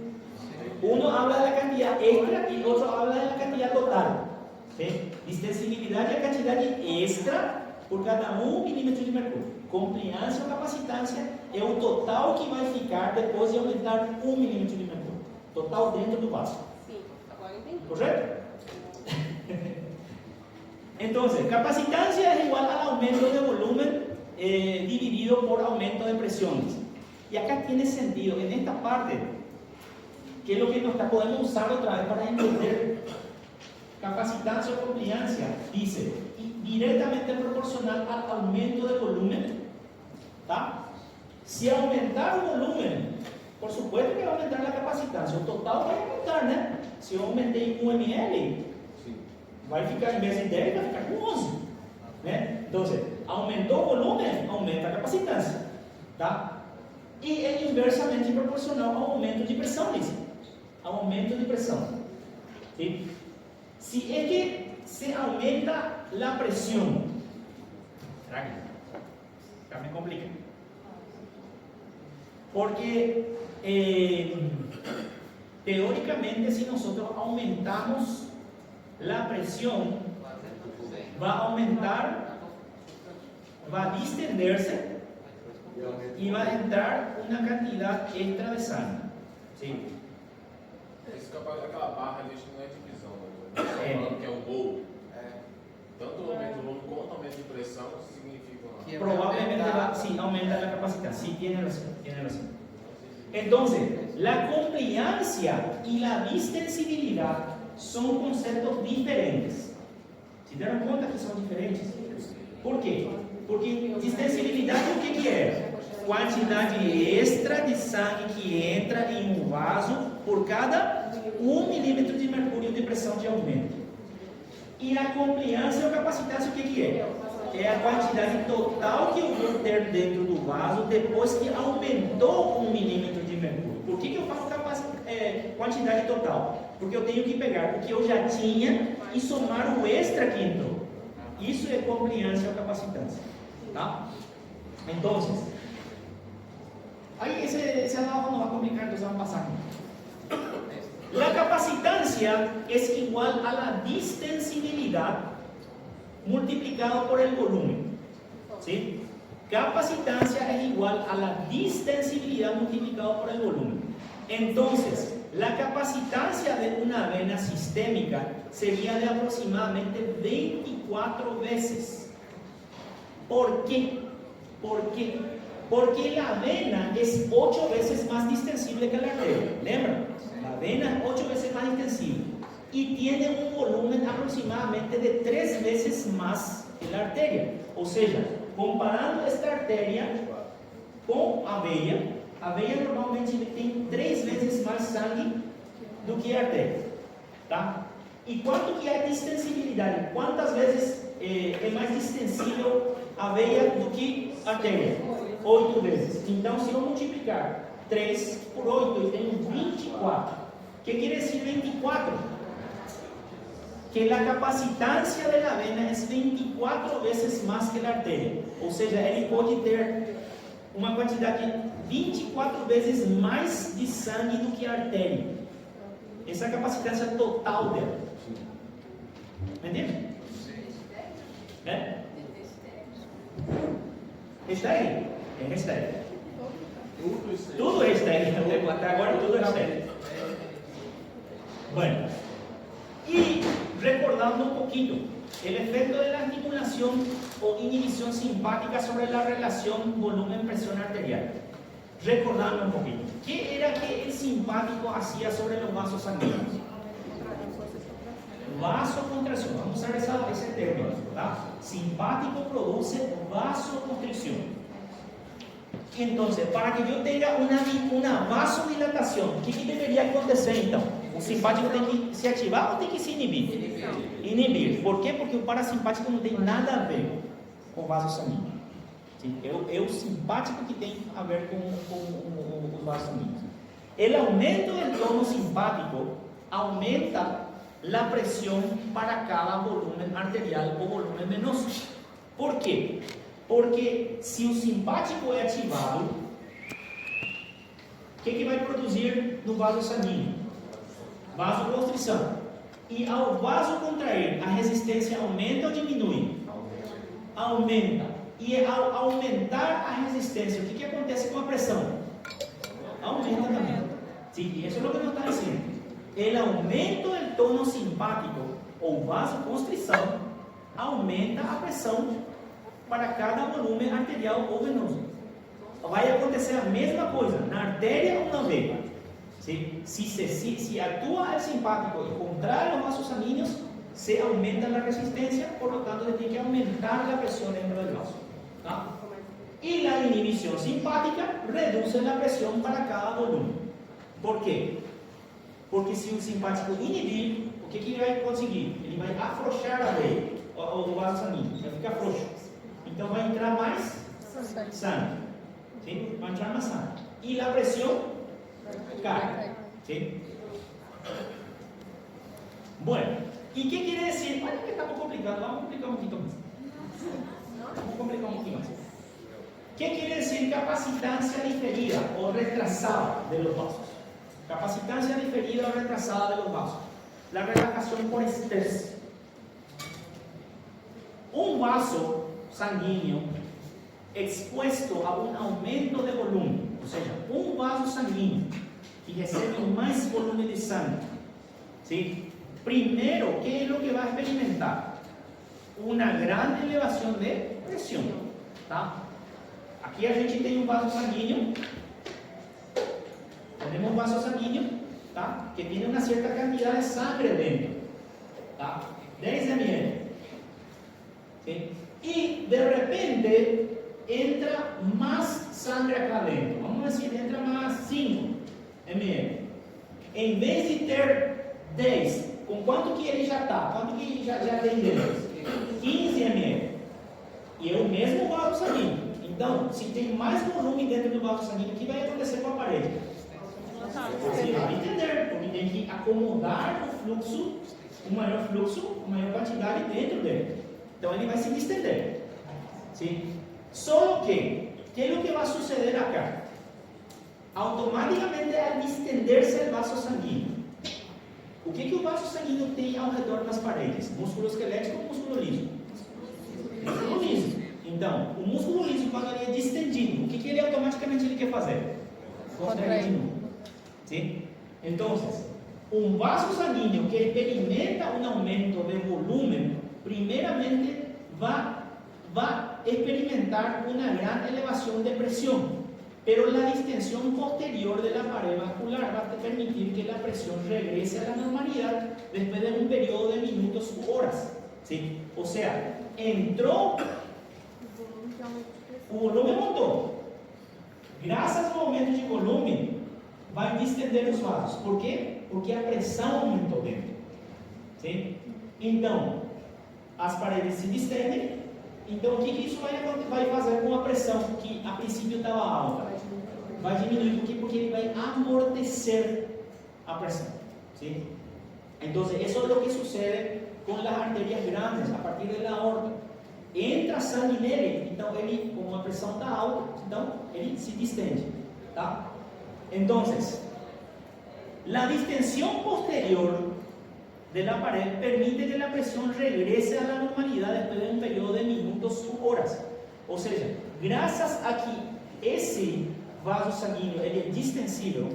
Uno habla da cantidad extra e outro habla da cantidad total. ¿Sí? Distensibilidade é a quantidade extra por cada 1 milímetro de mercúrio. Compliância ou capacitância é o total que vai ficar depois de aumentar 1 milímetro de mercúrio. Total dentro do vaso. Sim, agora entendi. Correto? Então, capacitância é igual ao aumento de volumen dividido por aumento de presiones. Y acá tiene sentido, en esta parte, que es lo que podemos usar otra vez para entender. Capacitancia o compliancia dice directamente proporcional al aumento de volumen. ¿Tá? Si aumentar o volumen, por supuesto que va a aumentar la capacitancia, o total vai aumentar, né? Se eu aumentei 1 ml, vai ficar, em vez de 10, vai ficar com 11, né? Então, aumentou o volumen, aumenta a capacitância, tá? E é inversamente proporcional ao aumento de pressão, ao aumento de pressão. ¿Sí? Si es que se aumenta la presión, ¿será que ya me complica? Porque teóricamente, si nosotros aumentamos la presión, va a aumentar, va a distenderse y va a entrar una cantidad extra de sangre. ¿Sí? Aquela barra ali não é divisão, né? Que é um gol. Tanto o aumento de volume quanto o aumento de pressão significa. Probablemente sí, aumenta la capacidad. Sí, tiene razón, tiene razón. Entonces, la compliancia y la distensibilidad son conceptos diferentes. ¿Se dieron cuenta que son diferentes? ¿Por qué? Porque distensibilidade o que é? Quantidade extra de sangue que entra em um vaso por cada 1 milímetro de mercúrio de pressão de aumento. E a compliância ou capacitância o que é? É a quantidade total que eu vou ter dentro do vaso depois que aumentou 1 milímetro de mercúrio. Por que eu falo quantidade total? Porque eu tenho que pegar o que eu já tinha e somar o extra que entrou. Isso é compliância ou capacitância. ¿Tá? Entonces, ahí ese lado no va a complicar, entonces vamos a pasar. La capacitancia es igual a la distensibilidad multiplicado por el volumen. ¿Sí? Capacitancia es igual a la distensibilidad multiplicado por el volumen. Entonces, la capacitancia de una vena sistémica sería de aproximadamente 24 veces. ¿Por qué? ¿Por qué? Porque la vena es 8 veces más distensible que la arteria. ¿Lembra? La vena es 8 veces más distensible y tiene un volumen aproximadamente de 3 veces más que la arteria. O sea, comparando esta arteria con a veia normalmente tem 3 vezes mais sangue do que a artéria, tá? E quanto que é a distensibilidade? Quantas vezes é mais distensível a veia do que a artéria? 8 vezes. Então, se eu multiplicar 3 por 8, eu tenho 24. O que quer dizer 24? Que la capacitancia de la vena es 24 veces más que la arteria. Ou seja, ele pode ter uma quantidade 24 vezes mais de sangue do que a artéria. Essa é a capacitância total dela. Entende? É? Está aí. É estéreo. Tudo é estéreo. Até agora tudo é estéreo. Bueno. Y recordando un poquito, el efecto de la estimulación o inhibición simpática sobre la relación volumen-presión arterial. Recordando un poquito, ¿qué era que el simpático hacía sobre los vasos sanguíneos? Vasoconstricción, vamos a usar ese término, ¿verdad? Simpático produce vasoconstricción. Entonces, para que yo tenga una vasodilatación, ¿qué debería acontecer então? O simpático tem que se ativar ou tem que se inibir? Inibir. Por quê? Porque o parasimpático não tem nada a ver com o vaso sanguíneo. É o simpático que tem a ver com os vasos sanguíneos. O aumento do tono simpático aumenta a pressão para cada volume arterial ou volume venoso. Por quê? Porque se o simpático é ativado, o que vai produzir no vaso sanguíneo? Vasoconstrição. E ao vaso contrair, a resistência aumenta ou diminui? Aumenta. E ao aumentar a resistência, o que acontece com a pressão? Aumenta também. Sim, isso é o que nos está dizendo. O aumento do tono simpático ou vasoconstrição aumenta a pressão para cada volume arterial ou venoso. Vai acontecer a mesma coisa na artéria ou na veia. Si actúa el simpático y contrae los vasos sanguíneos, se aumenta la resistencia, por lo tanto, se tiene que aumentar la presión dentro del vaso. ¿Ah? Y la inhibición simpática reduce la presión para cada volumen. ¿Por qué? Porque si un simpático inhibir, o que ele vai conseguir? Ele vai afrouxar a veia, o vaso sanguíneo, vai ficar frouxo. Então vai entrar mais sangue. ¿Sí? Vai entrar mais sangue. E a pressão cae. ¿Sí? Bueno, ¿y qué quiere decir? Bueno, que estamos complicando, vamos a complicar un poquito más. Vamos a complicar un poquito más. ¿Qué quiere decir capacitancia diferida o retrasada de los vasos? Capacitancia diferida o retrasada de los vasos. La relajación por estrés. Un vaso sanguíneo expuesto a un aumento de volumen, ou seja, um vaso sanguíneo que recebe mais volume de sangue, ¿sí? Primeiro, o que é o que vai experimentar? Uma grande elevação de pressão, tá? Aqui a gente tem um vaso sanguíneo, temos um vaso sanguíneo, tá? Que tem uma certa quantidade de sangue dentro, tá? 10 ml, ¿sí? E de repente entra mais sangue acá dentro, vamos dizer, entra mais 5 ml. Em vez de ter 10, com quanto que ele já está? Quanto que já tem dentro? 15 ml. E é o mesmo vaso sanguíneo. Então, se tem mais volume dentro do vaso sanguíneo, o que vai acontecer com a parede? Você vai entender, porque tem que acomodar o fluxo, o maior fluxo, a maior quantidade dentro dele. Então ele vai se distender. ¿Sí? Solo que, ¿qué es lo que va a suceder acá? Automáticamente al distenderse el vaso sanguíneo, o que o vaso sanguíneo tem ao redor das paredes? Músculo esquelético ou músculo liso? Músculo liso. Então, o músculo liso, quando ele é distendido, o que ele automaticamente ele quer fazer? Contrair de novo. ¿Sí? Entonces, un vaso sanguíneo que experimenta un aumento de volumen, primeramente va a experimentar una gran elevación de presión, pero la distensión posterior de la pared vascular va a permitir que la presión regrese a la normalidad después de un periodo de minutos u horas. ¿Sí? O sea, entró, o volumen aumentou. Graças ao aumento de volume, vai distender os vasos. Por quê? Porque a pressão aumentou dentro. Sim? Então, as paredes se distendem. Então, o que isso vai fazer com a pressão que a princípio estava alta? Vai diminuir. Por quê? Porque ele vai amortecer a pressão. Sim? Então, isso é o que sucede com as arterias grandes, a partir da aorta. Entra sangue nele, então ele, como a pressão está alta, então ele se distende, tá? Então, a distensão posterior de la pared permite que la presión regrese a la normalidad después de un periodo de minutos u horas. O sea, gracias a que ese vaso sanguíneo ele é distensível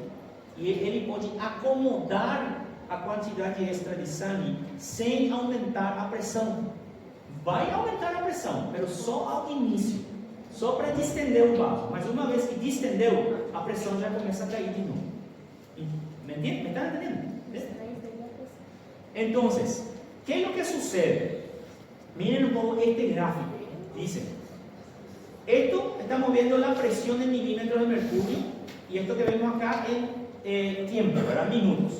e ele pode acomodar a quantidade extra de sangue sem aumentar a pressão. Vai aumentar a pressão, mas só ao início, só para distender o vaso. Mas uma vez que distendeu, a pressão já começa a cair de novo. ¿Me entiende? ¿Me están entendiendo? Entonces, ¿qué es lo que sucede? Miren un poco este gráfico. Dice, esto estamos viendo la presión en milímetros de mercurio y esto que vemos acá en tiempo, ¿verdad? Minutos.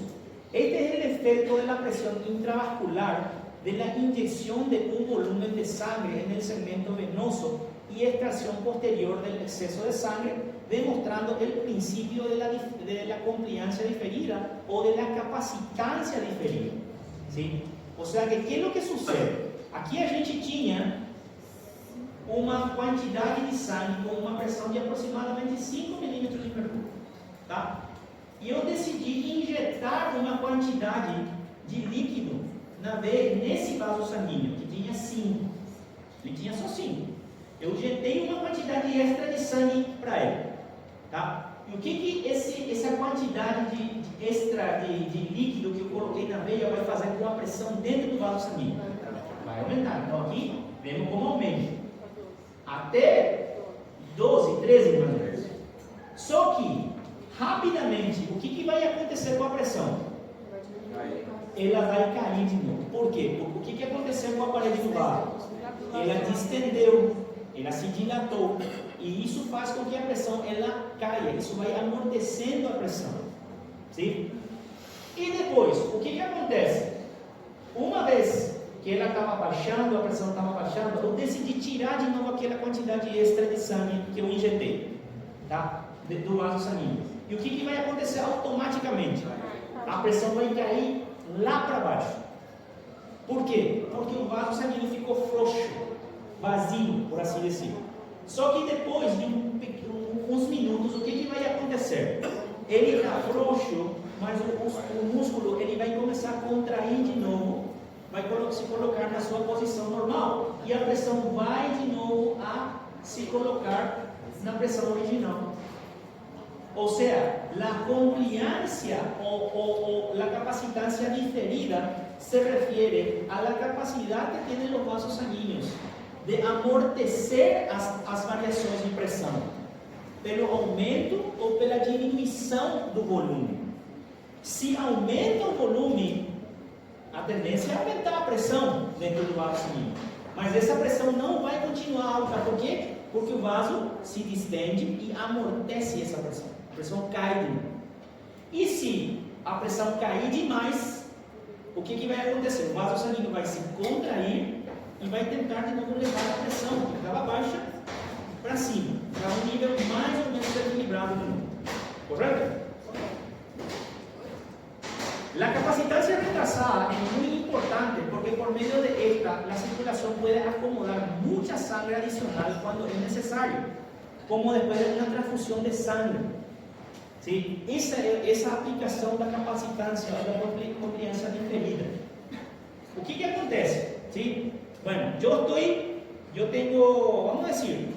Este es el efecto de la presión intravascular de la inyección de un volumen de sangre en el segmento venoso y extracción posterior del exceso de sangre, demostrando el principio de la compliancia diferida o de la capacitancia diferida. ¿Sí? O sea, que ¿qué es lo que sucede? Aquí a gente tinha uma quantidade de sangue com uma pressão de aproximadamente 5 milímetros de mercúrio. Tá? E eu decidi injetar uma quantidade de líquido nesse vaso sanguíneo, que tinha 5. Ele tinha só 5. Eu injetei uma quantidade extra de sangue para ele. Tá? E o que essa quantidade de extra de líquido que eu coloquei na veia vai fazer com a pressão dentro do vaso sanguíneo? Vai aumentar. Então aqui vemos como aumenta. Até 12, 13 mais ou menos. Só que, rapidamente, o que vai acontecer com a pressão? Ela vai cair de novo. Por quê? Porque o que aconteceu com a parede do vaso? Ela distendeu, ela se dilatou. E isso faz com que a pressão ela caia. Isso vai amortecendo a pressão. Sim? E depois, o que acontece? Uma vez que ela estava baixando, a pressão estava baixando, eu decidi tirar de novo aquela quantidade extra de sangue que eu injetei, tá? Do vaso sanguíneo. E o que vai acontecer automaticamente? A pressão vai cair lá para baixo. Por quê? Porque o vaso sanguíneo ficou frouxo, vazio, por assim dizer. Só que depois de uns minutos, o que vai acontecer? Ele está frouxo, mas o músculo ele vai começar a contrair de novo, vai se colocar na sua posição normal e a pressão vai de novo a se colocar na pressão original. Ou seja, a compliância ou a capacitancia diferida se refere a la capacidad que tienen los vasos sanguíneos de amortecer as variações de pressão pelo aumento ou pela diminuição do volume. Se aumenta o volume, a tendência é aumentar a pressão dentro do vaso sanguíneo. Mas essa pressão não vai continuar alta. Por quê? Porque o vaso se distende e amortece essa pressão. A pressão cai de novo. E se a pressão cair demais, o que vai acontecer? O vaso sanguíneo vai se contrair e vai tentar de novo levar a pressão que estava baixa para cima, para um nível mais ou menos equilibrado de novo. Correto? La capacitancia retrasada es muy importante porque por medio de esta la circulación puede acomodar mucha sangre adicional cuando es necesario, como después de una transfusión de sangre. ¿Sí? Esa aplicación da capacitancia o da compliância diferida. O que acontece? ¿Sí? Bueno, yo estoy tengo, vamos a decir,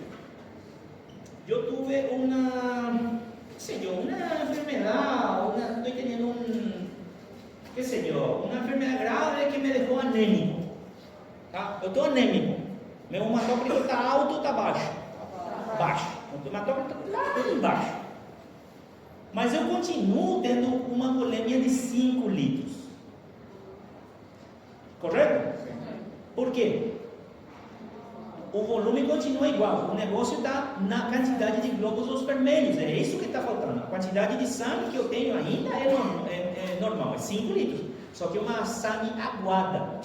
yo tuve una enfermedad, estoy teniendo una enfermedad grave que me dejó anémico. Tá? Eu estou anémico. Meu hematócrito está alto ou está baixo? Baixo. O hematócrito está lá embaixo. Mas eu continuo tendo uma bulimia de 5 litros. Correto? Por quê? O volume continua igual. O negócio está na quantidade de glóbulos vermelhos. É isso que está faltando. A quantidade de sangue que eu tenho ainda é normal, é 5 litros. Só que é uma sangue aguada.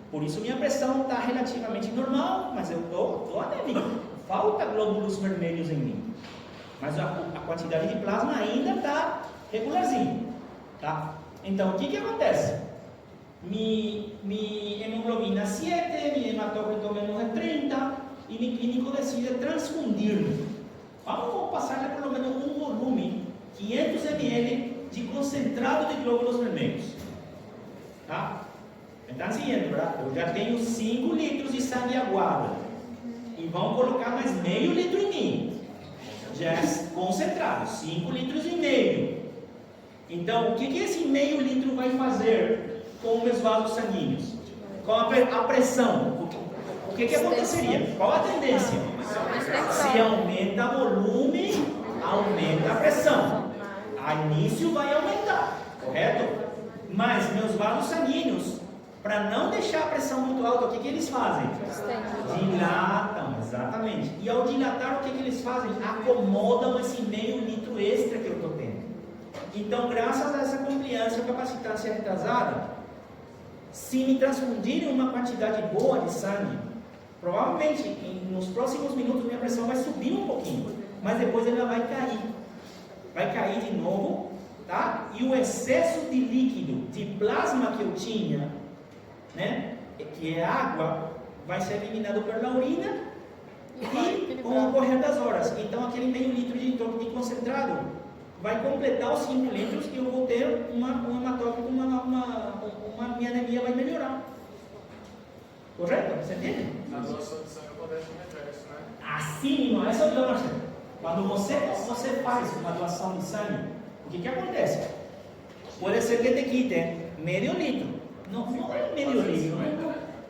Por isso minha pressão está relativamente normal, mas eu estou anêmico. Falta glóbulos vermelhos em mim. Mas a quantidade de plasma ainda está regularzinho. Tá? Então, o que acontece? Minha hemoglobina 7, minha hematócrito menos de 30, e meu clínico decide transfundir-me. Vamos passar pelo menos um volume, 500 ml de concentrado de glóbulos vermelhos. Tá? Me estão seguindo, verdade? Eu já tenho 5 litros de sangue aguado. E vão colocar mais meio litro em mim. Já é concentrado, 5 litros e meio. Então, o que esse meio litro vai fazer com os meus vasos sanguíneos? Com a pressão? O que aconteceria? Qual a tendência? Se aumenta o volume, aumenta a pressão. A início vai aumentar, correto? Mas meus vasos sanguíneos, para não deixar a pressão muito alta, o que eles fazem? Dilatam, exatamente. E ao dilatar, o que eles fazem? Acomodam esse meio litro extra que eu estou tendo. Então, graças a essa compliância ou capacitância retrasada, se me transfundirem uma quantidade boa de sangue, provavelmente nos próximos minutos minha pressão vai subir um pouquinho, mas depois ela vai cair. Vai cair de novo, tá? E o excesso de líquido, de plasma que eu tinha, né, que é água, vai ser eliminado pela urina e com o correr das horas. Então aquele meio litro de concentrado vai completar os 5 litros e eu vou ter uma hematócrito, minha anemia vai melhorar. Correto? Você entende? Na doação de sangue acontece no reverso, né? Assim, não é só que Marcelo. Quando você faz uma doação de sangue, o que acontece? Pode ser que te quite medio litro. No es medio litro.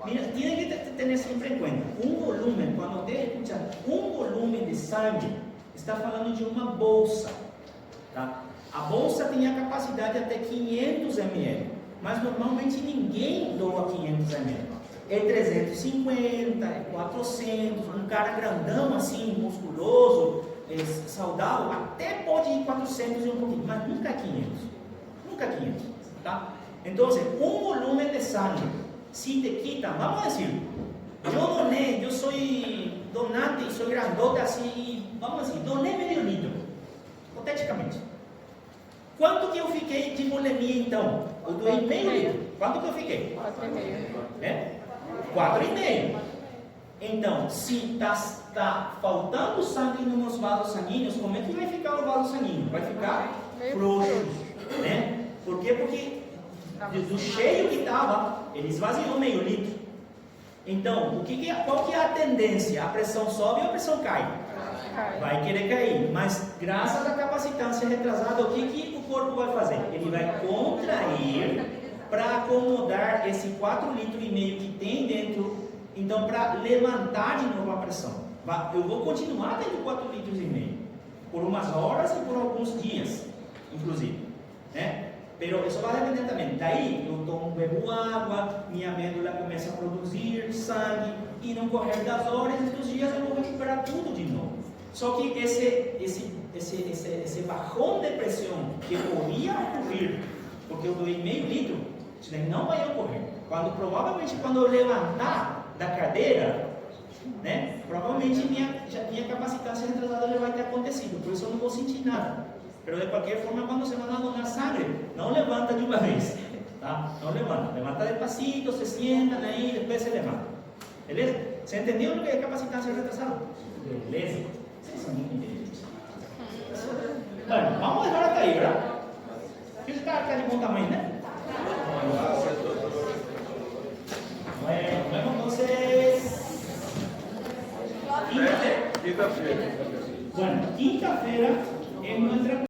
Mira, tiene que tener siempre en cuenta, un volumen, cuando usted escucha un volumen de sangue, está falando de uma bolsa. Tá? A bolsa tem a capacidade até 500 ml, mas normalmente ninguém doa 500 ml. É 350, é 400, um cara grandão assim, musculoso, saudável, até pode ir 400 e um pouquinho, mas nunca 500. Nunca 500. Tá? Então, um volume de sangue, se te quita, vamos dizer, eu sou donante, sou grandote assim, vamos dizer, donei meio litro, hipoteticamente. Quanto que eu fiquei de bulimia então? Eu doei meio litro. Quanto que eu fiquei? 4,5. É? 4,5. Então, se está faltando sangue nos meus vasos sanguíneos, como é que vai ficar o vaso sanguíneo? Vai ficar frouxo, né? Por quê? Porque do cheio que estava, ele esvaziou meio litro. Então, qual que é a tendência? A pressão sobe ou a pressão cai? Vai querer cair. Mas, graças à capacitância retrasada, o que o corpo vai fazer? Ele vai contrair para acomodar esse 4,5 litros que tem dentro. Então, para levantar de novo a pressão. Eu vou continuar tendo 4,5 litros por umas horas e por alguns dias, inclusive, né? Pero isso vai depender também. Daí eu bebo água, minha medula começa a produzir sangue e no correr das horas e dos dias eu vou recuperar tudo de novo. Só que esse bajão de pressão que podia ocorrer, porque eu doei meio litro, isso daí não vai ocorrer. Provavelmente quando eu levantar da cadeira, né, provavelmente minha capacitância retrasada já vai ter acontecido, por isso eu não vou sentir nada. Pero de qualquer forma, quando você vai donar sangue, não levanta de uma vez, tá? Não levanta, levanta despacito, se sienta aí, depois você levanta. Beleza? Você entendeu o que é capacitância retrasada? Beleza? Vocês são muito inteligentes. Bueno, vamos deixar até aí, verdade? Isso está de bom tamanho, né? Bueno, vemos entonces. quinta-feira é mantra